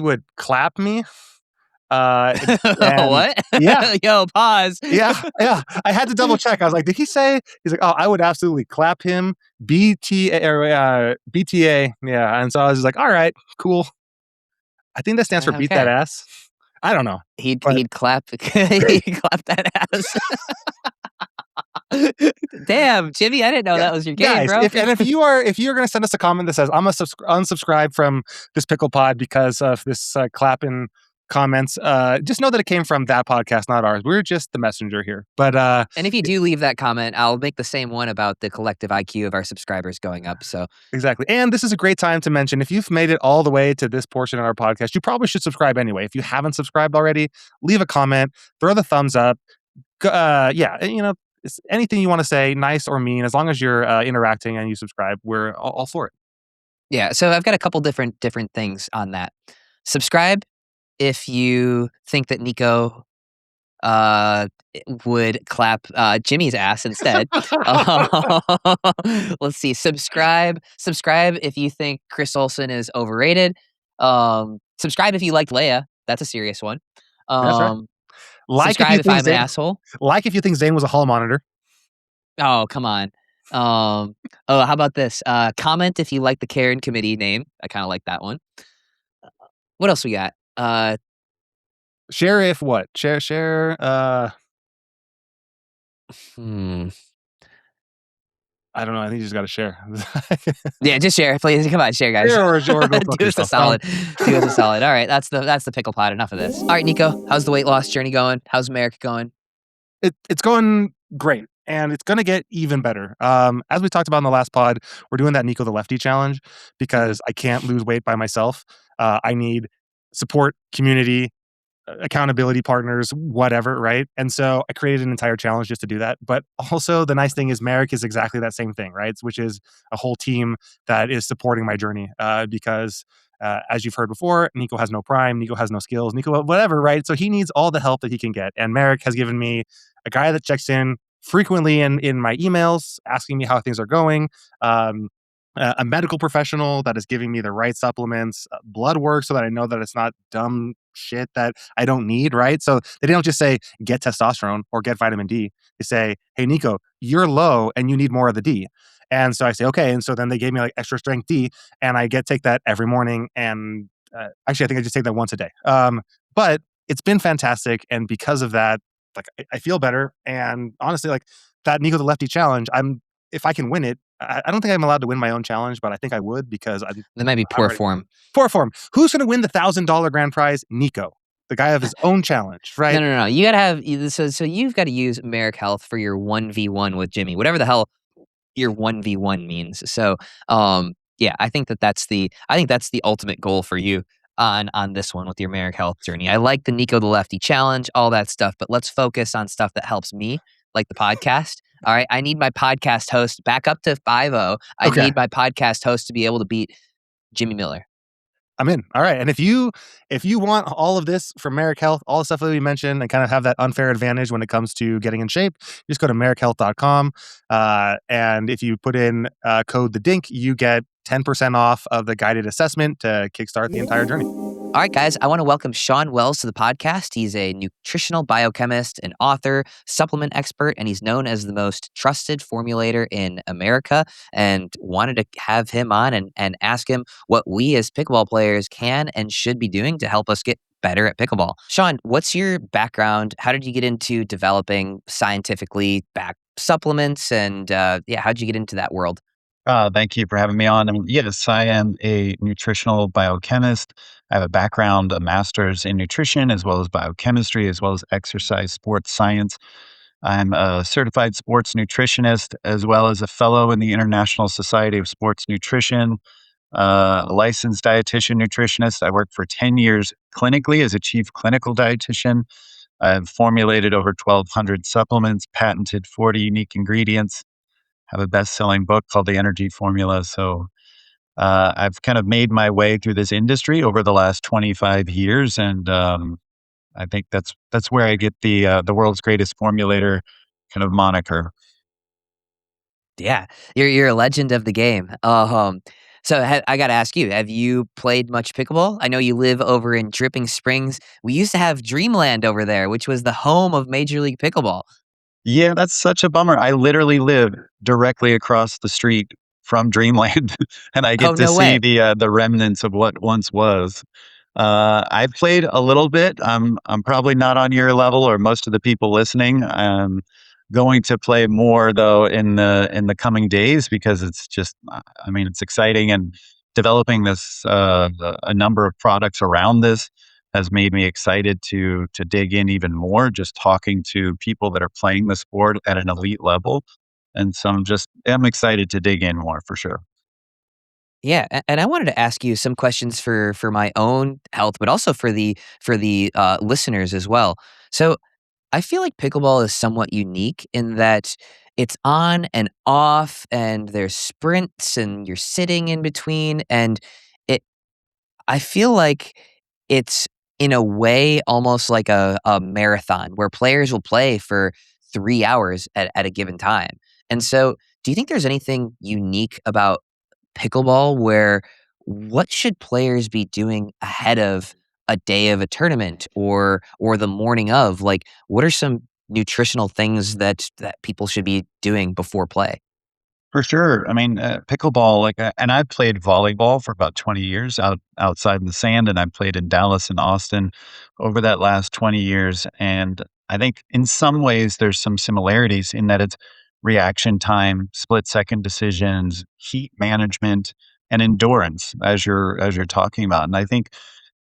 would clap me. And what? yeah, Yo, pause. yeah. I had to double check. I was like, did he say? He's like, oh, I would absolutely clap him. BTA or BTA. Yeah. And so I was just like, all right, cool. I think that stands for beat that Okay. ass. I don't know. He'd But clap he'd clap that ass. Damn, Jimmy, I didn't know that was your game, guys, bro. if you're gonna send us a comment that says I'm gonna unsubscribe from this PicklePod because of this clapping comments, just know that it came from that podcast, not ours. We're just the messenger here. But And if you do leave that comment, I'll make the same one about the collective IQ of our subscribers going up. So exactly. And this is a great time to mention, if you've made it all the way to this portion of our podcast, you probably should subscribe anyway. If you haven't subscribed already, leave a comment, throw the thumbs up. Yeah, anything you want to say, nice or mean, as long as you're interacting and you subscribe, we're all for it. yeah, so I've got a couple different things on that. Subscribe if you think that Nico would clap Jimmy's ass instead. Let's see. Subscribe if you think Chris Olsen is overrated. Subscribe if you liked Lea. That's a serious one. That's right. Subscribe if I'm an asshole. Like if you think Zane was a hall monitor. Oh, come on. How about this? Comment if you like the Karen committee name. I kind of like that one. What else we got? Share if what? Share. I don't know. I think you just got to share. Yeah, just share, please. Come on, share, guys. Share or go fuck Do us a yourself. solid. Do us a solid. All right, that's the pickle pod. Enough of this. All right, Nico, how's the weight loss journey going? How's America going? It's going great, and it's going to get even better. As we talked about in the last pod, we're doing that Nico the Lefty challenge because I can't lose weight by myself. I need support, community, accountability partners, whatever, right? And so I created an entire challenge just to do that. But also the nice thing is Merrick is exactly that same thing, right? Which is a whole team that is supporting my journey because as you've heard before, Nico has no prime, Nico has no skills, Nico whatever, right? So he needs all the help that he can get. And Merrick has given me a guy that checks in frequently in my emails, asking me how things are going. A medical professional that is giving me the right supplements, blood work so that I know that it's not dumb shit that I don't need, right? So they don't just say, get testosterone or get vitamin D. They say, hey, Nico, you're low and you need more of the D. And so I say, okay. And so then they gave me like extra strength D and I take that every morning. And actually, I think I just take that once a day. But it's been fantastic. And because of that, like I feel better. And honestly, like that Nico the Lefty challenge, if I can win it, I don't think I'm allowed to win my own challenge, but I think I would because That might be I'm poor already form. poor form. Who's going to win the $1,000 grand prize? Nico, the guy of his own challenge, No, right? no, no. You gotta have so you've got to use Merrick Health for your 1v1 with Jimmy, whatever the hell your 1v1 means. So, yeah, I think that's the ultimate goal for you on this one with your Merrick Health journey. I like the Nico the Lefty challenge, all that stuff, but let's focus on stuff that helps me, like the podcast. All right, I need my podcast host back up to 5-0. I Okay. need my podcast host to be able to beat Jimmy Miller. I'm in. All right. And if you want all of this from Merrick Health, all the stuff that we mentioned, and kind of have that unfair advantage when it comes to getting in shape, just go to merrickhealth.com. And if you put in code the DINK, you get 10% off of the guided assessment to kickstart the entire journey. All right, guys, I want to welcome Shawn Wells to the podcast. He's a nutritional biochemist, an author, supplement expert, and he's known as the most trusted formulator in America. And wanted to have him on and ask him what we as pickleball players can and should be doing to help us get better at pickleball. Shawn, what's your background? How did you get into developing scientifically backed supplements? And yeah, how did you get into that world? Thank you for having me on. Yes, I am a nutritional biochemist. I have a background, a master's in nutrition, as well as biochemistry, as well as exercise sports science. I'm a certified sports nutritionist, as well as a fellow in the International Society of Sports Nutrition, a licensed dietitian nutritionist. I worked for 10 years clinically as a chief clinical dietitian. I've formulated over 1,200 supplements, patented 40 unique ingredients, have a best-selling book called The Energy Formula. So I've kind of made my way through this industry over the last 25 years, and I think that's where I get the world's greatest formulator kind of moniker. Yeah, you're a legend of the game. So I got to ask you, have you played much pickleball? I know you live over in Dripping Springs. We used to have Dreamland over there, which was the home of Major League Pickleball. Yeah, that's such a bummer. I literally live directly across the street from Dreamland, and I Oh, get to no see way. the remnants of what once was. I've played a little bit. I'm probably not on your level or most of the people listening. I'm going to play more though in the coming days because it's just I mean it's exciting, and developing this a number of products around this has made me excited to dig in even more, just talking to people that are playing the sport at an elite level. And so I'm excited to dig in more for sure. Yeah, and I wanted to ask you some questions for my own health, but also for the listeners as well. So I feel like pickleball is somewhat unique in that it's on and off, and there's sprints, and you're sitting in between, and it I feel like it's in a way almost like a marathon where players will play for 3 hours at a given time. And so, do you think there's anything unique about pickleball where what should players be doing ahead of a day of a tournament or the morning of? Like, what are some nutritional things that people should be doing before play? For sure. I mean, pickleball, and I've played volleyball for about 20 years outside in the sand, and I played in Dallas and Austin over that last 20 years. And I think in some ways there's some similarities in that it's reaction time, split second decisions, heat management, and endurance, as you're talking about. And I think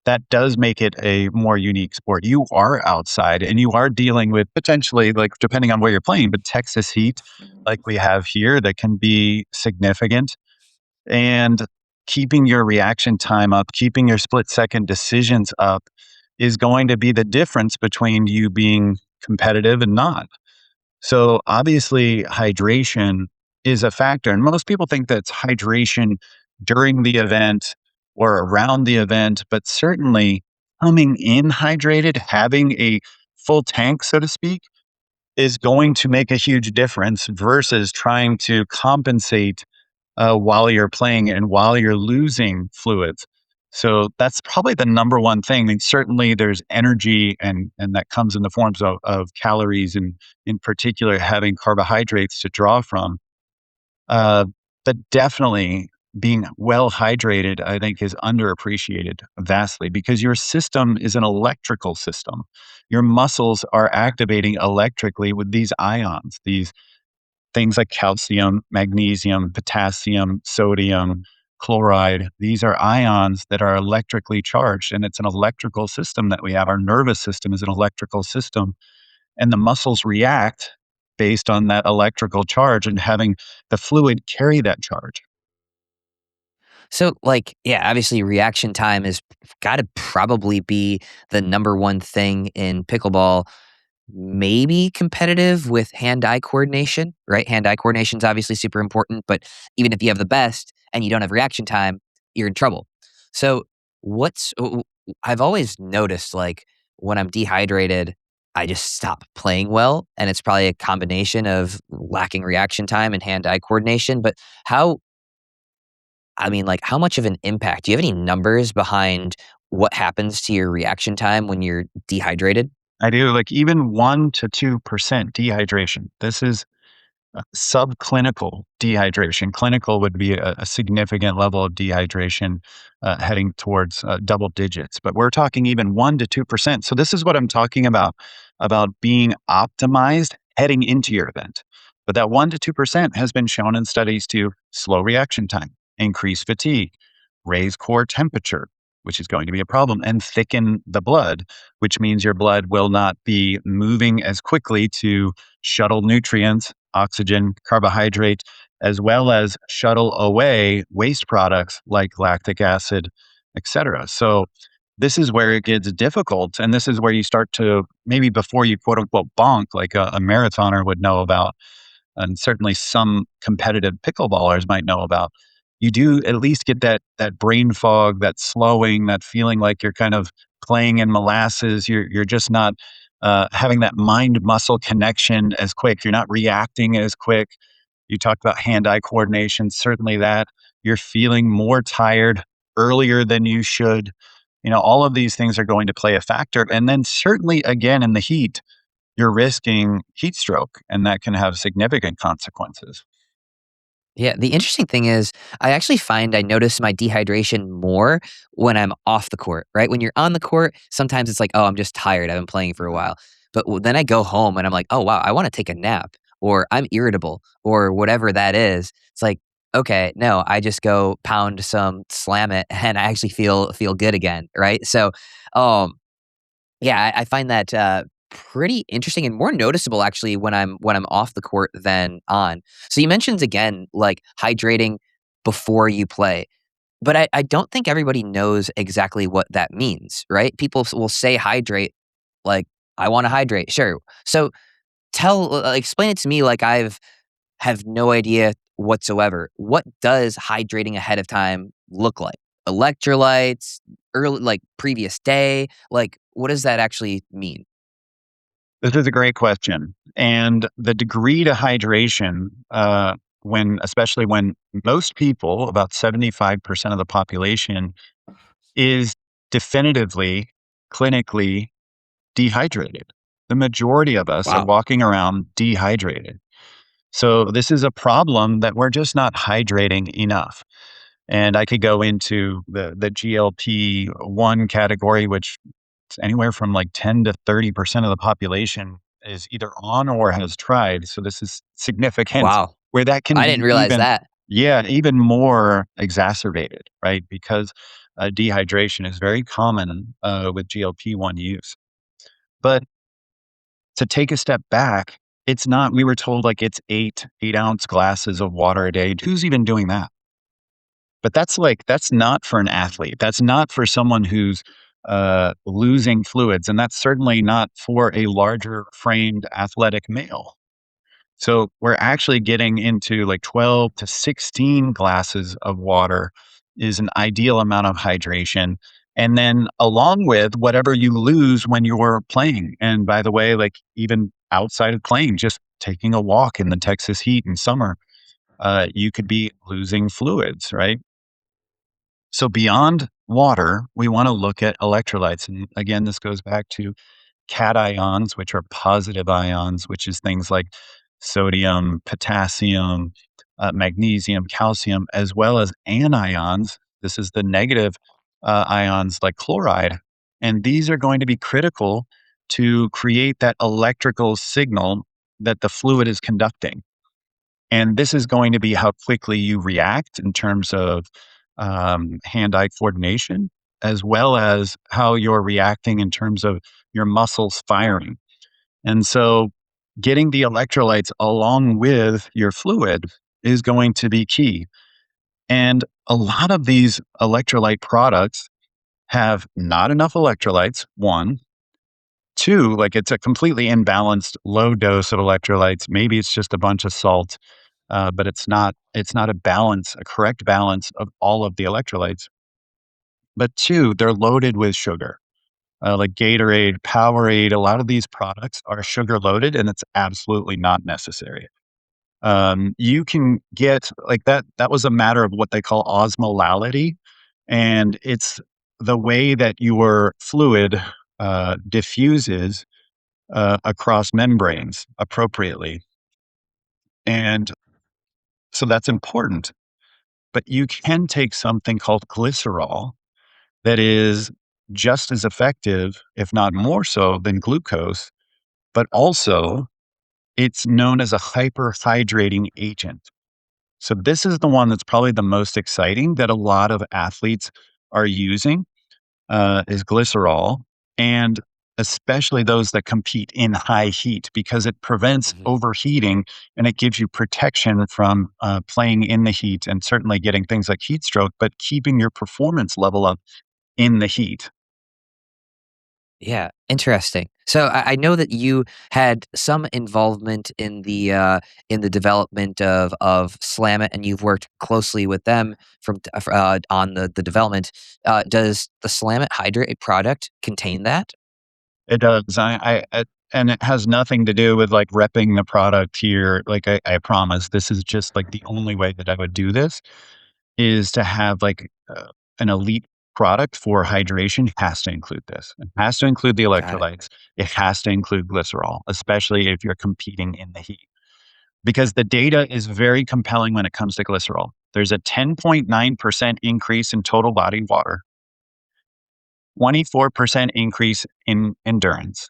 that does make it a more unique sport. You are outside and you are dealing with potentially, like, depending on where you're playing, but Texas heat, like we have here, that can be significant. And keeping your reaction time up, keeping your split second decisions up is going to be the difference between you being competitive and not. So obviously, hydration is a factor. And most people think that's hydration during the event or around the event, but certainly coming in hydrated, having a full tank, so to speak, is going to make a huge difference versus trying to compensate while you're playing and while you're losing fluids. So that's probably the number one thing. I mean, certainly there's energy and that comes in the forms of calories and in particular having carbohydrates to draw from. Uh, but definitely being well hydrated, I think, is underappreciated vastly because your system is an electrical system. Your muscles are activating electrically with these ions, these things like calcium, magnesium, potassium, sodium, chloride. These are ions that are electrically charged, and it's an electrical system that we have. Our nervous system is an electrical system, and the muscles react based on that electrical charge and having the fluid carry that charge. So, yeah, obviously, reaction time is got to probably be the number one thing in pickleball. Maybe competitive with hand-eye coordination, right? Hand-eye coordination is obviously super important, but even if you have the best and you don't have reaction time, you're in trouble. So, I've always noticed, when I'm dehydrated, I just stop playing well, and it's probably a combination of lacking reaction time and hand-eye coordination. But how how much of an impact? Do you have any numbers behind what happens to your reaction time when you're dehydrated? I do, like, even 1 to 2% dehydration. This is subclinical dehydration. Clinical would be a significant level of dehydration, heading towards double digits. But we're talking even 1 to 2%. So this is what I'm talking about being optimized heading into your event. But that 1 to 2% has been shown in studies to slow reaction time, increase fatigue, raise core temperature, which is going to be a problem, and thicken the blood, which means your blood will not be moving as quickly to shuttle nutrients, oxygen, carbohydrate, as well as shuttle away waste products like lactic acid, etc. So this is where it gets difficult. And this is where you start to, maybe before you quote unquote bonk, like a marathoner would know about, and certainly some competitive pickleballers might know about, you do at least get that brain fog, that slowing, that feeling like you're kind of playing in molasses. You're just not having that mind muscle connection as quick. You're not reacting as quick. You talked about hand-eye coordination. Certainly that. You're feeling more tired earlier than you should. All of these things are going to play a factor. And then certainly again in the heat, you're risking heat stroke, and that can have significant consequences. Yeah, the interesting thing is, I actually find I notice my dehydration more when I'm off the court, right? When you're on the court, sometimes it's like, oh, I'm just tired. I've been playing for a while. But then I go home and I'm like, oh, wow, I want to take a nap, or I'm irritable, or whatever that is. It's like, okay, no, I just go pound some Slammit and I actually feel good again, right? So, um, yeah, I find that pretty interesting and more noticeable actually when I'm off the court than on. So you mentioned again hydrating before you play, but I don't think everybody knows exactly what that means, right? People will say hydrate, like I want to hydrate, sure. So explain it to me like I've have no idea whatsoever. What does hydrating ahead of time look like? Electrolytes, early previous day, what does that actually mean? This is a great question. And the degree to hydration, especially when most people, about 75% of the population, is definitively clinically dehydrated. The majority of us are Wow. walking around dehydrated. So this is a problem that we're just not hydrating enough. And I could go into the GLP-1 category, which is anywhere from like 10 to 30% of the population is either on or has tried. So this is significant Wow. where that can I didn't be realize even, that. yeah, even more exacerbated, right? Because dehydration is very common with GLP-1 use. But to take a step back, it's not, we were told like it's 8-ounce glasses of water a day. Who's even doing that? But that's not for an athlete. That's not for someone who's losing fluids. And that's certainly not for a larger framed athletic male. So we're actually getting into like 12 to 16 glasses of water is an ideal amount of hydration. And then along with whatever you lose when you're playing. And by the way, like even outside of playing, just taking a walk in the Texas heat in summer, you could be losing fluids, right? So beyond water, we want to look at electrolytes. And again, this goes back to cations, which are positive ions, which is things like sodium, potassium, magnesium, calcium, as well as anions. This is the negative ions like chloride. And these are going to be critical to create that electrical signal that the fluid is conducting. And this is going to be how quickly you react in terms of hand-eye coordination, as well as how you're reacting in terms of your muscles firing. And so getting the electrolytes along with your fluid is going to be key. And a lot of these electrolyte products have not enough electrolytes, one. Two, like it's a completely imbalanced low dose of electrolytes. Maybe it's just a bunch of salt, but it's not a correct balance of all of the electrolytes. But two, they're loaded with sugar. Like Gatorade, Powerade, a lot of these products are sugar loaded, and it's absolutely not necessary. You can get like that. That was a matter of what they call osmolality, and it's the way that your fluid diffuses across membranes appropriately. And so that's important. But you can take something called glycerol that is just as effective, if not more so, than glucose, but also it's known as a hyperhydrating agent. So this is the one that's probably the most exciting that a lot of athletes are using is glycerol, and especially those that compete in high heat because it prevents Mhm. overheating and it gives you protection from playing in the heat and certainly getting things like heat stroke, but keeping your performance level up in the heat. Yeah, interesting. So I know that you had some involvement in the development of Slammit, and you've worked closely with them on the development. Does the Slammit Hydrate product contain that? It does. And it has nothing to do with like repping the product here. Like I promise, this is just like the only way that I would do this is to have like an elite product for hydration has to include this. It has to include the Got it. electrolytes. It has to include glycerol, especially if you're competing in the heat. Because the data is very compelling when it comes to glycerol. There's a 10.9% increase in total body water, 24% increase in endurance,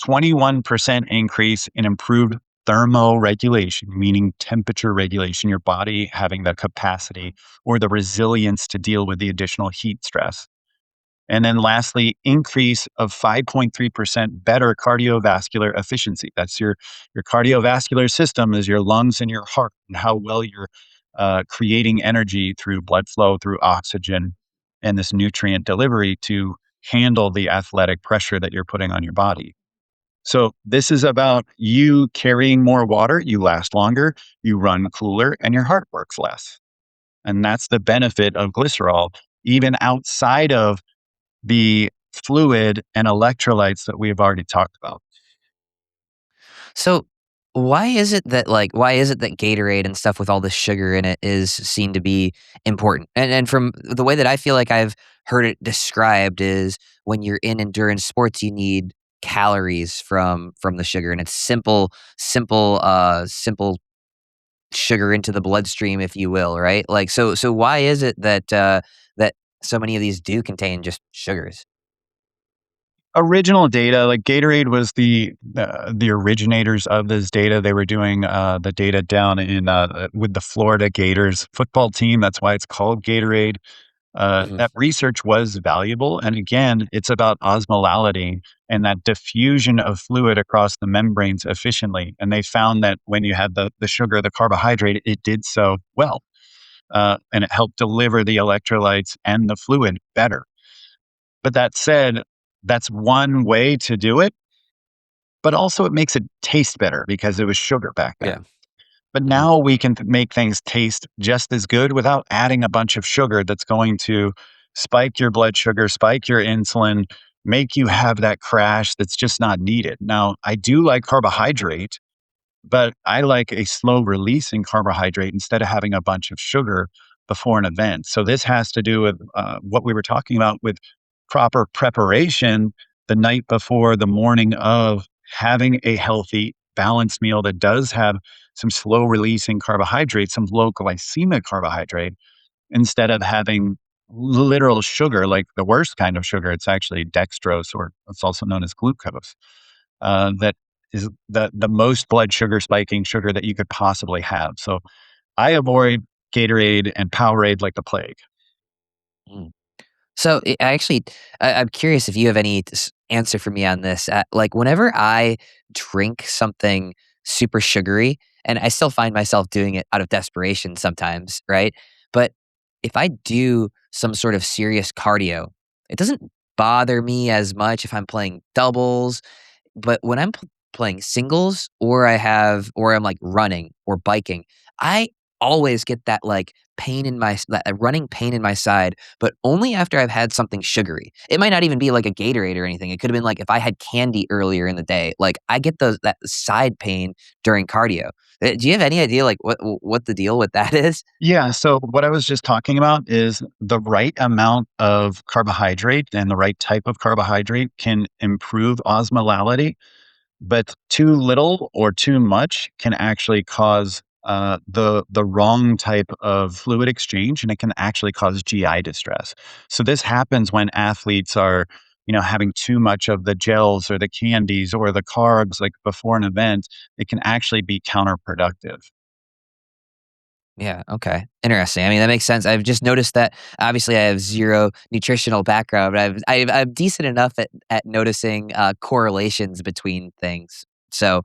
21% increase in improved thermoregulation, meaning temperature regulation, your body having the capacity or the resilience to deal with the additional heat stress. And then lastly, increase of 5.3% better cardiovascular efficiency. That's your cardiovascular system is your lungs and your heart and how well you're creating energy through blood flow, through oxygen, and this nutrient delivery to handle the athletic pressure that you're putting on your body. So this is about you carrying more water, you last longer, you run cooler, and your heart works less. And that's the benefit of glycerol, even outside of the fluid and electrolytes that we've already talked about. So why is it that Gatorade and stuff with all this sugar in it is seen to be important? And from the way that I feel like I've heard it described is when you're in endurance sports, you need calories from the sugar, and it's simple sugar into the bloodstream, if you will, right? Like so why is it that so many of these do contain just sugars? Original data, like Gatorade was the originators of this data. They were doing the data down in with the Florida Gators football team. That's why it's called Gatorade. Mhm. That research was valuable. And again, it's about osmolality and that diffusion of fluid across the membranes efficiently. And they found that when you had the sugar, the carbohydrate, it did so well. And it helped deliver the electrolytes and the fluid better. But that said, that's one way to do it. But also, it makes it taste better because it was sugar back Yeah. then. But Mhm. now we can make things taste just as good without adding a bunch of sugar that's going to spike your blood sugar, spike your insulin, make you have that crash that's just not needed. Now, I do like carbohydrate, but I like a slow releasing carbohydrate instead of having a bunch of sugar before an event. So this has to do with what we were talking about with proper preparation the night before, the morning of, having a healthy, balanced meal that does have some slow releasing carbohydrate, some low glycemic carbohydrate, instead of having literal sugar, like the worst kind of sugar. It's actually dextrose, or it's also known as glucose, that is the most blood sugar spiking sugar that you could possibly have. So I avoid Gatorade and Powerade like the plague. Mm. So I'm curious if you have any answer for me on this. Like whenever I drink something super sugary, and I still find myself doing it out of desperation sometimes, right? But if I do some sort of serious cardio, it doesn't bother me as much if I'm playing doubles. But when I'm playing singles or I'm like running or biking, I always get that like that running pain in my side, but only after I've had something sugary. It might not even be like a Gatorade or anything. It could have been like if I had candy earlier in the day. Like I get that side pain during cardio. Do you have any idea like what the deal with that is? Yeah. So what I was just talking about is the right amount of carbohydrate and the right type of carbohydrate can improve osmolality, but too little or too much can actually cause the wrong type of fluid exchange, and it can actually cause GI distress. So this happens when athletes are, having too much of the gels or the candies or the carbs like before an event. It can actually be counterproductive. Yeah, okay. Interesting. I mean, that makes sense. I've just noticed that obviously I have zero nutritional background, but I'm decent enough at noticing correlations between things. So,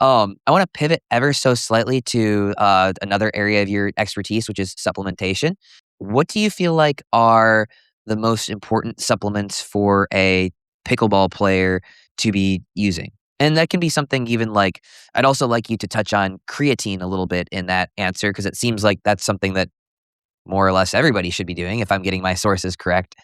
I want to pivot ever so slightly to another area of your expertise, which is supplementation. What do you feel like are the most important supplements for a pickleball player to be using? And that can be something even like, I'd also like you to touch on creatine a little bit in that answer, because it seems like that's something that more or less everybody should be doing, if I'm getting my sources correct.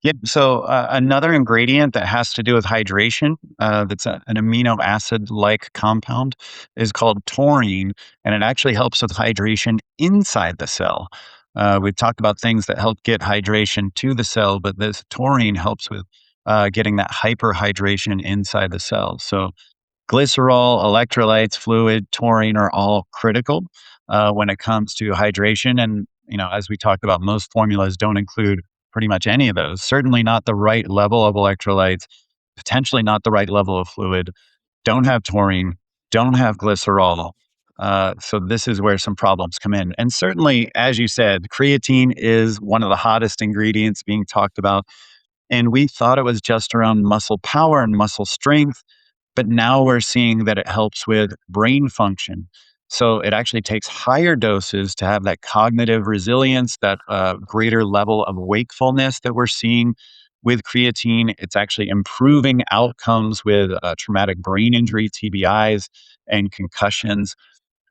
Yep. So another ingredient that has to do with hydration, that's an amino acid like compound, is called taurine, and it actually helps with hydration inside the cell. We've talked about things that help get hydration to the cell, but this taurine helps with getting that hyperhydration inside the cell. So glycerol, electrolytes, fluid, taurine are all critical when it comes to hydration. And, as we talked about, most formulas don't include pretty much any of those. Certainly not the right level of electrolytes, potentially not the right level of fluid, don't have taurine, don't have glycerol. So this is where some problems come in. And certainly, as you said, creatine is one of the hottest ingredients being talked about. And we thought it was just around muscle power and muscle strength, but now we're seeing that it helps with brain function. So it actually takes higher doses to have that cognitive resilience, that greater level of wakefulness that we're seeing with creatine. It's actually improving outcomes with traumatic brain injury, TBIs, and concussions.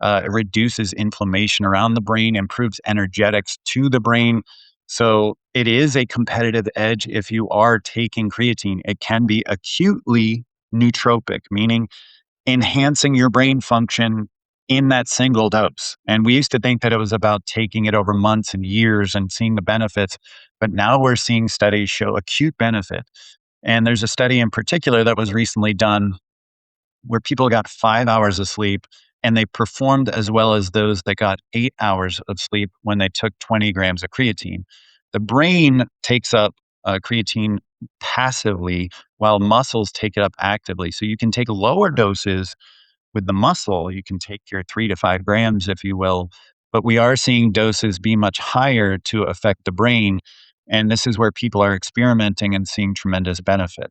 It reduces inflammation around the brain, improves energetics to the brain. So it is a competitive edge if you are taking creatine. It can be acutely nootropic, meaning enhancing your brain function in that single dose. And we used to think that it was about taking it over months and years and seeing the benefits, but now we're seeing studies show acute benefit. And there's a study in particular that was recently done where people got 5 hours of sleep and they performed as well as those that got 8 hours of sleep when they took 20 grams of creatine. The brain takes up creatine passively while muscles take it up actively. So you can take lower doses with the muscle. You can take your 3 to 5 grams, if you will, but we are seeing doses be much higher to affect the brain. And this is where people are experimenting and seeing tremendous benefit.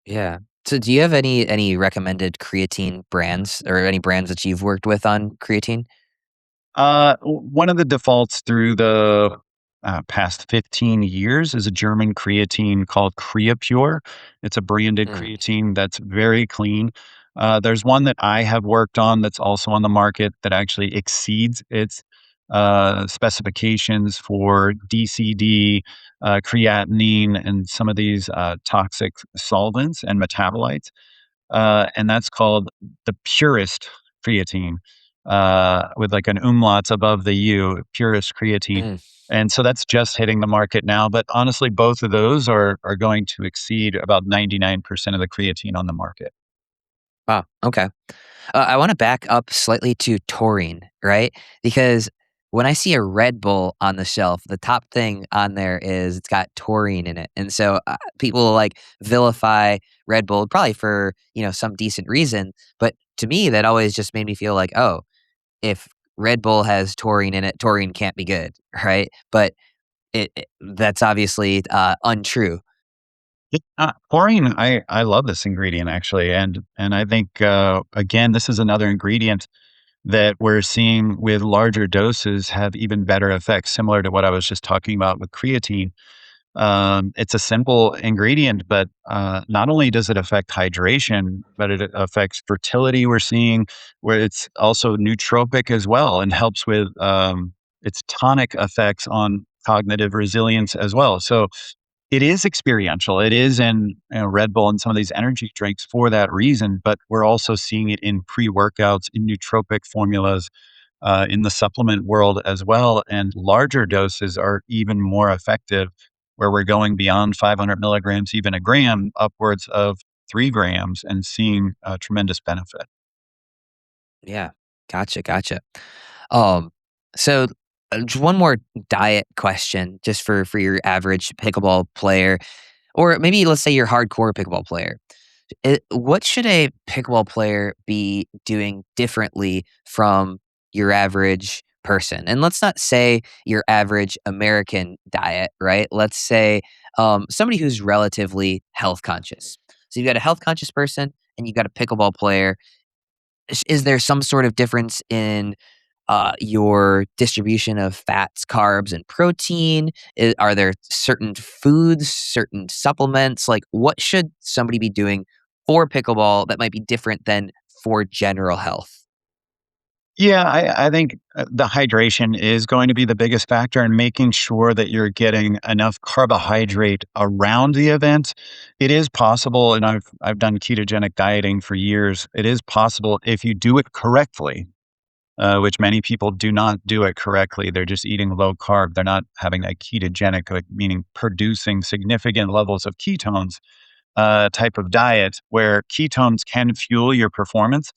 Yeah. So do you have any recommended creatine brands or any brands that you've worked with on creatine? One of the defaults through the past 15 years is a German creatine called CreaPure. It's a branded Mm, creatine that's very clean. There's one that I have worked on that's also on the market that actually exceeds its specifications for DCD, creatinine, and some of these toxic solvents and metabolites, and that's called the purest creatine, with like an umlaut above the U, purest creatine. mm. And so that's just hitting the market now. But honestly, both of those are going to exceed about 99% of the creatine on the market. Wow. Okay. I want to back up slightly to taurine, right? Because when I see a Red Bull on the shelf, the top thing on there is it's got taurine in it. And so people like vilify Red Bull probably for, some decent reason. But to me, that always just made me feel like, oh, if Red Bull has taurine in it, taurine can't be good, right? But that's obviously untrue. Taurine, I love this ingredient actually, and I think again, this is another ingredient that we're seeing with larger doses have even better effects, similar to what I was just talking about with creatine. It's a simple ingredient, but not only does it affect hydration, but it affects fertility. We're seeing where it's also nootropic as well, and helps with its tonic effects on cognitive resilience as well. So it is experiential. It is in Red Bull and some of these energy drinks for that reason, but we're also seeing it in pre-workouts, in nootropic formulas, in the supplement world as well. And larger doses are even more effective, where we're going beyond 500 milligrams, even a gram, upwards of 3 grams, and seeing tremendous benefit. Yeah. Gotcha. Um, so just one more diet question, just for your average pickleball player, or maybe let's say you're hardcore pickleball player. What should a pickleball player be doing differently from your average person? And let's not say your average American diet, right? Let's say somebody who's relatively health conscious. So you've got a health conscious person and you've got a pickleball player. Is there some sort of difference in your distribution of fats, carbs, and protein? Are there certain foods, certain supplements? Like, what should somebody be doing for pickleball that might be different than for general health? Yeah, I think the hydration is going to be the biggest factor, and making sure that you're getting enough carbohydrate around the event. It is possible, and I've done ketogenic dieting for years. It is possible if you do it correctly, which many people do not do it correctly. They're just eating low carb. They're not having that ketogenic, like, meaning producing significant levels of ketones type of diet, where ketones can fuel your performance.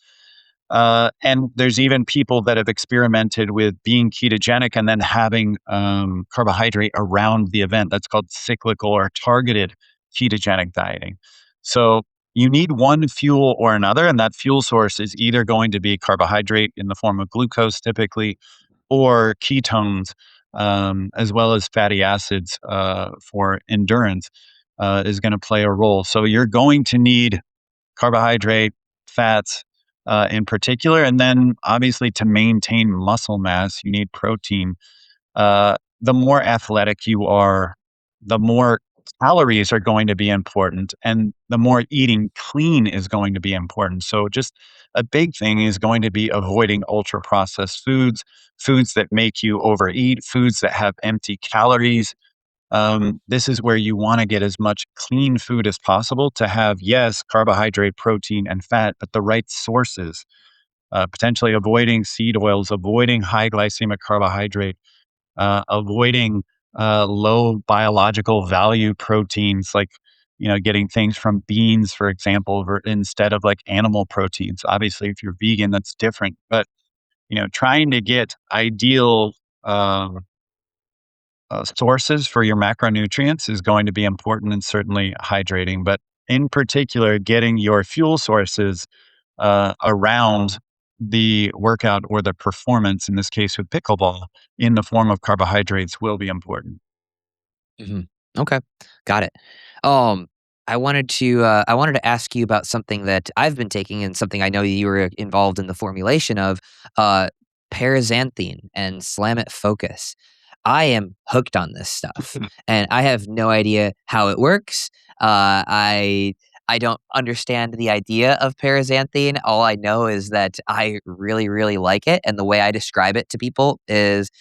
And there's even people that have experimented with being ketogenic and then having carbohydrate around the event. That's called cyclical or targeted ketogenic dieting. So you need one fuel or another, and that fuel source is either going to be carbohydrate in the form of glucose, typically, or ketones, as well as fatty acids for endurance, is going to play a role. So you're going to need carbohydrate, fats in particular. And then obviously to maintain muscle mass, you need protein. The more athletic you are, the more calories are going to be important, and the more eating clean is going to be important. So just a big thing is going to be avoiding ultra processed foods, foods that make you overeat, foods that have empty calories. This is where you want to get as much clean food as possible to have, yes, carbohydrate, protein, and fat, but the right sources. Potentially avoiding seed oils, avoiding high glycemic carbohydrate, avoiding low biological value proteins, like getting things from beans, for example, instead of like animal proteins. Obviously, if you're vegan, that's different, but trying to get ideal. Sources for your macronutrients is going to be important, and certainly hydrating. But in particular, getting your fuel sources around the workout or the performance, in this case with pickleball, in the form of carbohydrates will be important. hmm Okay, got it. Um, I wanted to ask you about something that I've been taking and something I know you were involved in the formulation of, uh, Paraxanthine and Slammit Focus. I am hooked on this stuff, and I have no idea how it works. I don't understand the idea of Paraxanthine. All I know is that I really, really like it, and the way I describe it to people is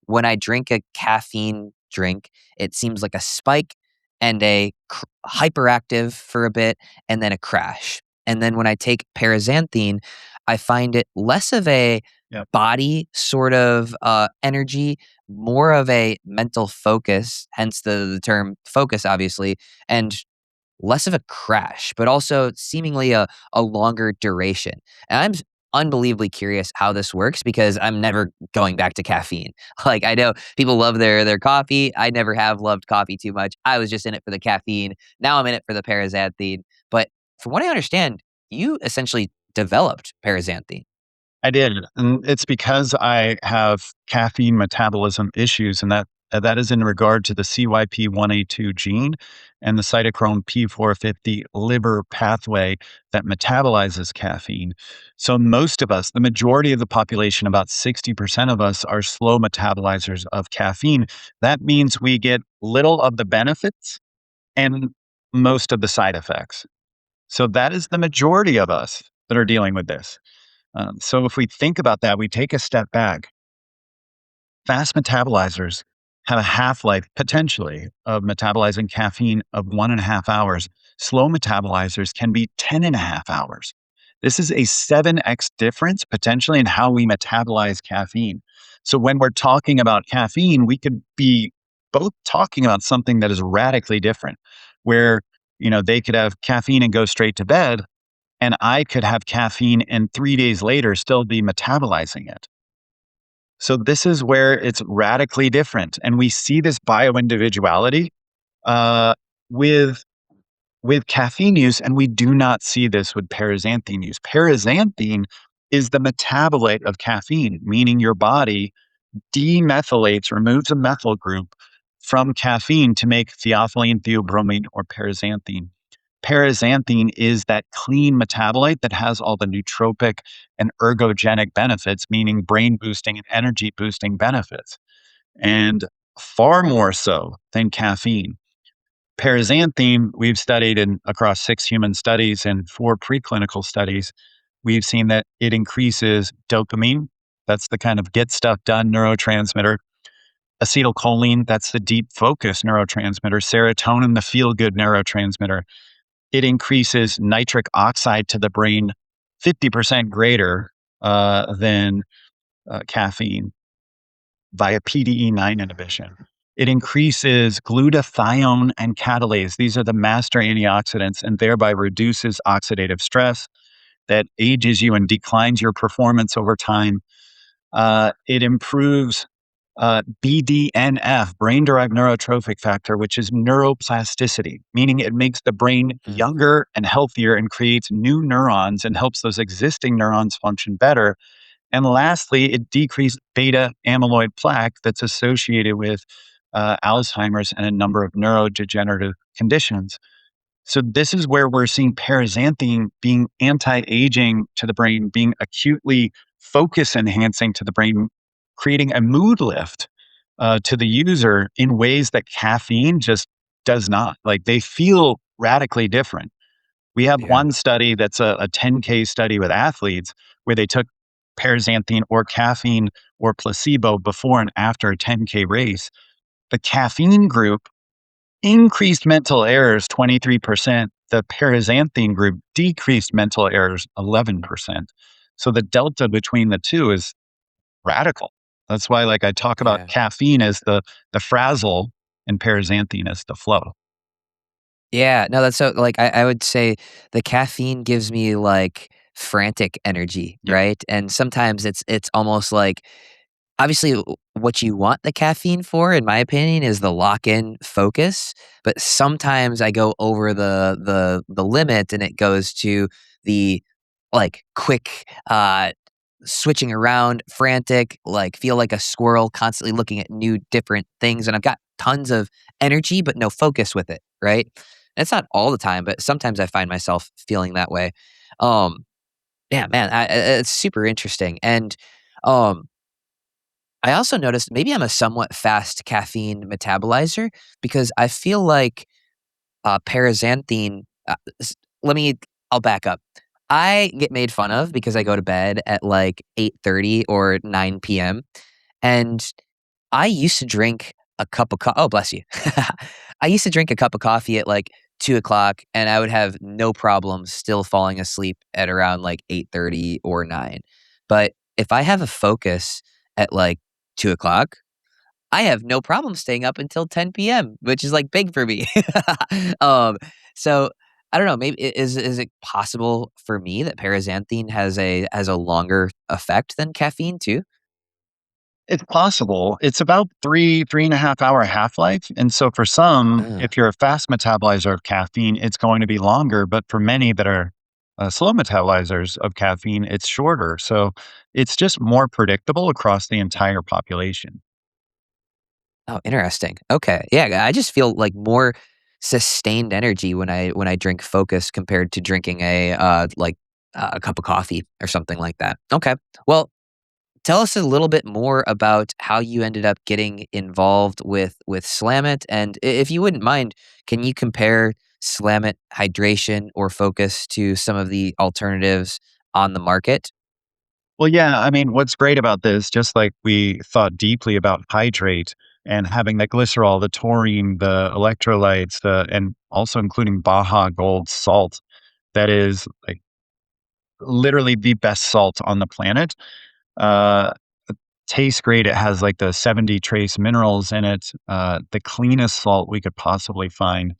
when I drink a caffeine drink, it seems like a spike and a hyperactive for a bit and then a crash. And then when I take paraxanthine, I find it less of a Yep. body sort of energy, more of a mental focus, hence the term focus, obviously, and less of a crash, but also seemingly a longer duration. And unbelievably curious how this works because I'm never going back to caffeine. Like, I know people love their coffee. I never have loved coffee too much. I was just in it for the caffeine. Now I'm in it for the paraxanthine. But from what I understand, you essentially developed paraxanthine. I did, and it's because I have caffeine metabolism issues, and that is in regard to the CYP1A2 gene and the cytochrome P450 liver pathway that metabolizes caffeine. So most of us, the majority of the population, about 60% of us, are slow metabolizers of caffeine. That means we get little of the benefits and most of the side effects. So that is the majority of us that are dealing with this. So if we think about that, we take a step back. Fast metabolizers have a half-life potentially of metabolizing caffeine of 1.5 hours. Slow metabolizers can be 10.5 hours. This is a 7x difference potentially in how we metabolize caffeine. So when we're talking about caffeine, we could be both talking about something that is radically different, where they could have caffeine and go straight to bed, and I could have caffeine and 3 days later still be metabolizing it. So this is where it's radically different, and we see this bioindividuality uh, with with caffeine use, and we do not see this with paraxanthine use. Paraxanthine is the metabolite of caffeine, meaning your body demethylates, removes a methyl group from caffeine to make theophylline, theobromine, or paraxanthine. Paraxanthine is that clean metabolite that has all the nootropic and ergogenic benefits, meaning brain boosting and energy boosting benefits, and far more so than caffeine. Paraxanthine, we've studied across 6 human studies and 4 preclinical studies. We've seen that it increases dopamine. That's the kind of get stuff done neurotransmitter. Acetylcholine, that's the deep focus neurotransmitter. Serotonin, the feel good neurotransmitter. It increases nitric oxide to the brain 50% greater than caffeine via PDE9 inhibition. It increases glutathione and catalase. These are the master antioxidants and thereby reduces oxidative stress that ages you and declines your performance over time. It improves BDNF, brain derived neurotrophic factor, which is neuroplasticity, meaning it makes the brain younger and healthier and creates new neurons and helps those existing neurons function better. And lastly, it decreased beta amyloid plaque that's associated with Alzheimer's and a number of neurodegenerative conditions. So this is where we're seeing paraxanthine being anti-aging to the brain, being acutely focus enhancing to the brain, creating a mood lift to the user in ways that caffeine just does not. Like, they feel radically different. We have Yeah. one study that's a 10K study with athletes where they took paraxanthine or caffeine or placebo before and after a 10K race. The caffeine group increased mental errors 23%. The paraxanthine group decreased mental errors 11%. So the delta between the two is radical. That's why, like, I talk about Yeah. caffeine as the frazzle and paraxanthine as the flow. Yeah, no, that's so like I would say the caffeine gives me like frantic energy, Yeah. right? And sometimes it's almost like obviously what you want the caffeine for, in my opinion, is the lock-in focus. But sometimes I go over the limit and it goes to the like quick switching around, frantic, like feel like a squirrel constantly looking at new different things. And I've got tons of energy, but no focus with it, right? And it's not all the time, but sometimes I find myself feeling that way. Um, yeah, man, it's super interesting. And um, I also noticed maybe I'm a somewhat fast caffeine metabolizer because I feel like paraxanthine. S- let me. I'll back up. I get made fun of because I go to bed at like 8:30 or 9 p.m. And I used to drink a cup of coffee. Oh, bless you. I used to drink a cup of coffee at like 2 o'clock, and I would have no problem still falling asleep at around like 8:30 or 9. But if I have a focus at like 2 o'clock, I have no problem staying up until 10 p.m., which is like big for me. um, so I don't know, maybe is it possible for me that paraxanthine has a longer effect than caffeine too? It's possible. It's about 3.5 hour half-life, and so for some, Uh, if you're a fast metabolizer of caffeine, it's going to be longer, but for many that are, slow metabolizers of caffeine, it's shorter, so it's just more predictable across the entire population. oh, interesting. Okay. Yeah, I just feel like more sustained energy when I drink Focus compared to drinking a cup of coffee or something like that. Okay. Well, tell us a little bit more about how you ended up getting involved with Slammit, and if you wouldn't mind, can you compare Slammit hydration or Focus to some of the alternatives on the market? Well, yeah, I mean, what's great about this, just like we thought deeply about hydrate and having the glycerol, the taurine, the electrolytes, and also including Baja Gold salt, that is like literally the best salt on the planet. Uh, Tastes great. It has like the 70 trace minerals in it, the cleanest salt we could possibly find.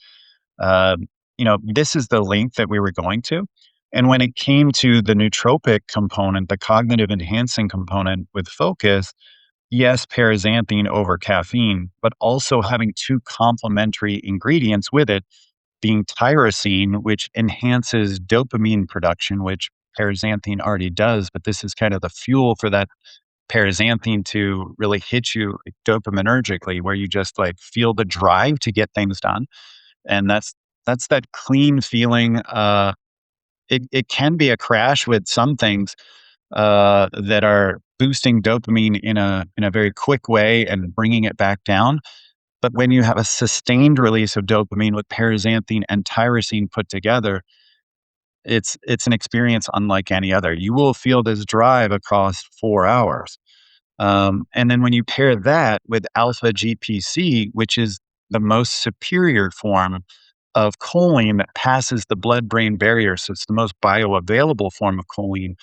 Um, this is the length that we were going to. And when it came to the nootropic component, the cognitive enhancing component with focus, yes, paraxanthine over caffeine, but also having two complementary ingredients with it, being tyrosine, which enhances dopamine production, which paraxanthine already does, but this is kind of the fuel for that paraxanthine to really hit you like, dopaminergically, where you just like feel the drive to get things done, and that's that clean feeling. It can be a crash with some things that are boosting dopamine in a very quick way and bringing it back down. But when you have a sustained release of dopamine with paraxanthine and tyrosine put together, it's an experience unlike any other. You will feel this drive across 4 hours. And then when you pair that with alpha GPC, which is the most superior form of choline that passes the blood brain barrier, so it's the most bioavailable form of choline,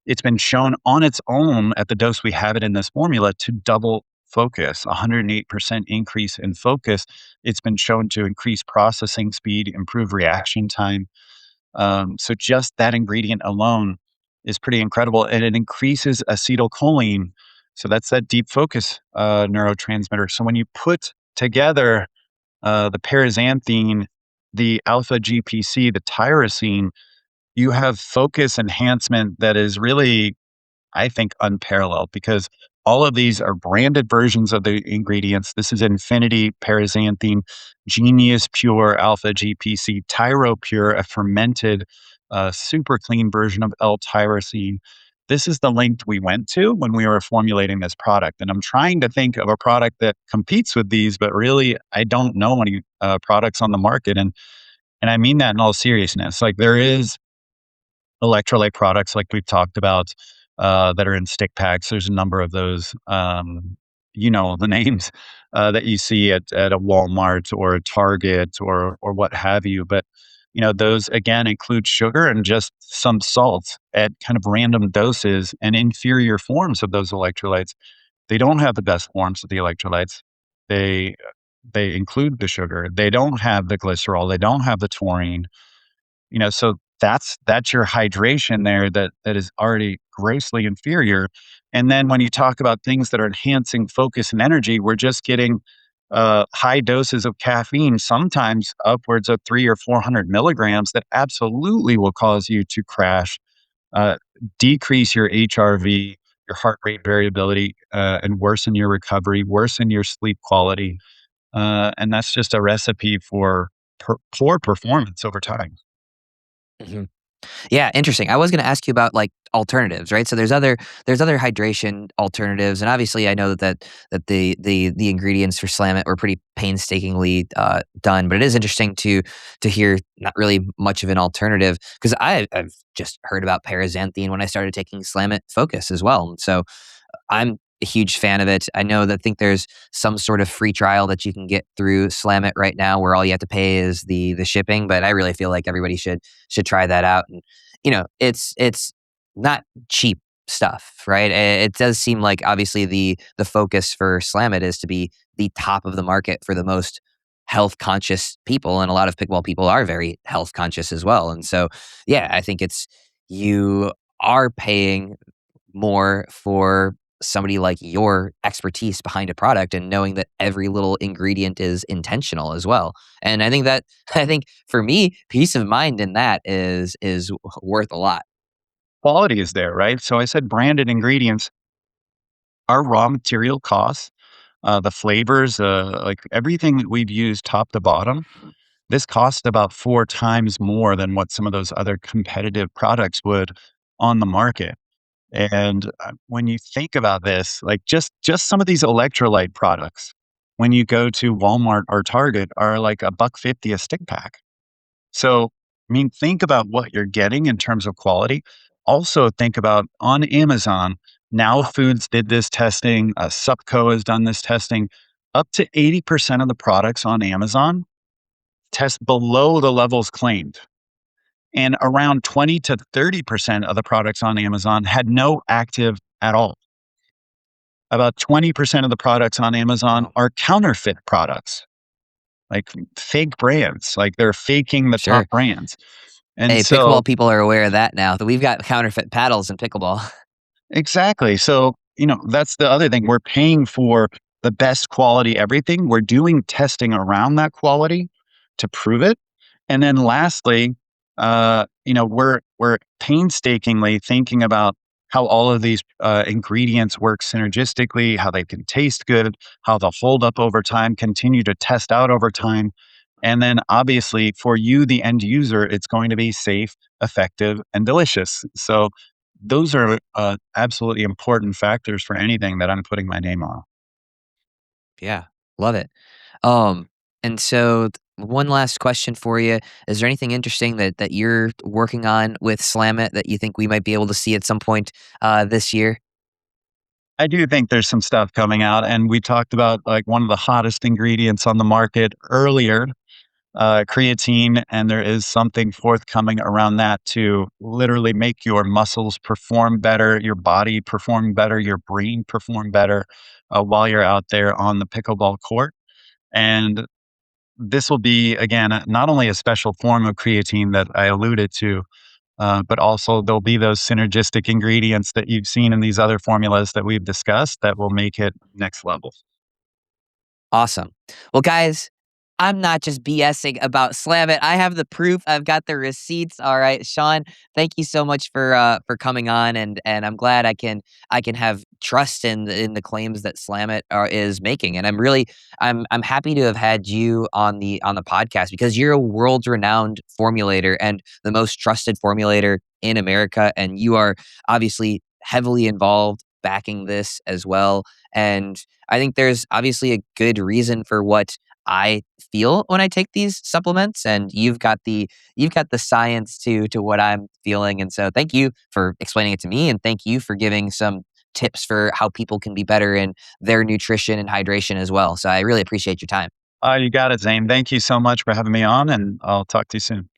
it's been shown on its own at the dose we have it in this formula to double focus, 108% increase in focus. It's been shown to increase processing speed, improve reaction time. So just that ingredient alone is pretty incredible, and it increases acetylcholine. So that's that deep focus neurotransmitter. So when you put together the paraxanthine, the alpha GPC, the tyrosine, you have focus enhancement that is really, I think, unparalleled because all of these are branded versions of the ingredients. This is Infinity Paraxanthine, Genius Pure Alpha GPC, Tyro Pure, a fermented, super clean version of L-tyrosine. This is the length we went to when we were formulating this product. And I'm trying to think of a product that competes with these, but really, I don't know any products on the market. And I mean that in all seriousness. Like there is electrolyte products like we've talked about that are in stick packs. There's a number of those, the names that you see at a Walmart or a Target or what have you. But those again include sugar and just some salt at kind of random doses and inferior forms of those electrolytes. They don't have the best forms of the electrolytes. They they include the sugar. They don't have the glycerol. They don't have the taurine. So that's your hydration there that is already grossly inferior. And then when you talk about things that are enhancing focus and energy, we're just getting high doses of caffeine, sometimes upwards of 300 or 400 milligrams, that absolutely will cause you to crash, uh, decrease your HRV, your heart rate variability, and worsen your recovery, worsen your sleep quality. And that's just a recipe for poor performance over time. Mhm. Yeah, interesting. I was going to ask you about like alternatives, right? So there's other hydration alternatives, and obviously I know that the ingredients for Slam It were pretty painstakingly done. But it is interesting to hear not really much of an alternative because I've just heard about paraxanthine when I started taking Slam It Focus as well. And so I'm a huge fan of it. I know that think there's some sort of free trial that you can get through Slammit right now where all you have to pay is the shipping, but I really feel like everybody should try that out. And it's not cheap stuff, right? It does seem like obviously the focus for Slammit is to be the top of the market for the most health conscious people, and a lot of pickleball people are very health conscious as well. And so, yeah, I think you are paying more for somebody like your expertise behind a product and knowing that every little ingredient is intentional as well. And I think that I think for me, peace of mind in that is worth a lot. Quality is there, right? So I said branded ingredients, our raw material costs, the flavors, like everything that we've used top to bottom, this costs about 4 times more than what some of those other competitive products would on the market. And when you think about this, like just some of these electrolyte products, when you go to Walmart or Target, are like $1.50 a stick pack. So, I mean, think about what you're getting in terms of quality. Also, think about on Amazon. Now, Foods did this testing. Supco has done this testing. Up to 80% of the products on Amazon test below the levels claimed. And around 20 to 30% of the products on Amazon had no active at all. About 20% of the products on Amazon are counterfeit products, like fake brands, like they're faking the Sure. top brands. And Hey, so pickleball people are aware of that now. That we've got counterfeit paddles in pickleball. exactly. So, that's the other thing. We're paying for the best quality everything. We're doing testing around that quality to prove it. And then lastly, we're painstakingly thinking about how all of these ingredients work synergistically, how they can taste good, how they'll hold up over time, continue to test out over time. And then obviously for you, the end user, it's going to be safe, effective, and delicious. So those are absolutely important factors for anything that I'm putting my name on. Yeah, love it. Um, and so one last question for you. Is there anything interesting that you're working on with Slammit that you think we might be able to see at some point this year? I do think there's some stuff coming out, and we talked about like one of the hottest ingredients on the market earlier, creatine, and there is something forthcoming around that to literally make your muscles perform better, your body perform better, your brain perform better while you're out there on the pickleball court. And this will be, again, not only a special form of creatine that I alluded to, but also there'll be those synergistic ingredients that you've seen in these other formulas that we've discussed that will make it next level. Awesome. Well, guys, I'm not just BSing about Slammit. I have the proof. I've got the receipts. All right, Shawn, thank you so much for coming on, and I'm glad I can have trust in the claims that Slammit is making. And I'm happy to have had you on the podcast because you're a world renowned formulator and the most trusted formulator in America, and you are obviously heavily involved backing this as well. And I think there's obviously a good reason for what I feel when I take these supplements, and you've got the science to what I'm feeling. And so thank you for explaining it to me, and thank you for giving some tips for how people can be better in their nutrition and hydration as well. So I really appreciate your time. You got it, Zane. Thank you so much for having me on, and I'll talk to you soon.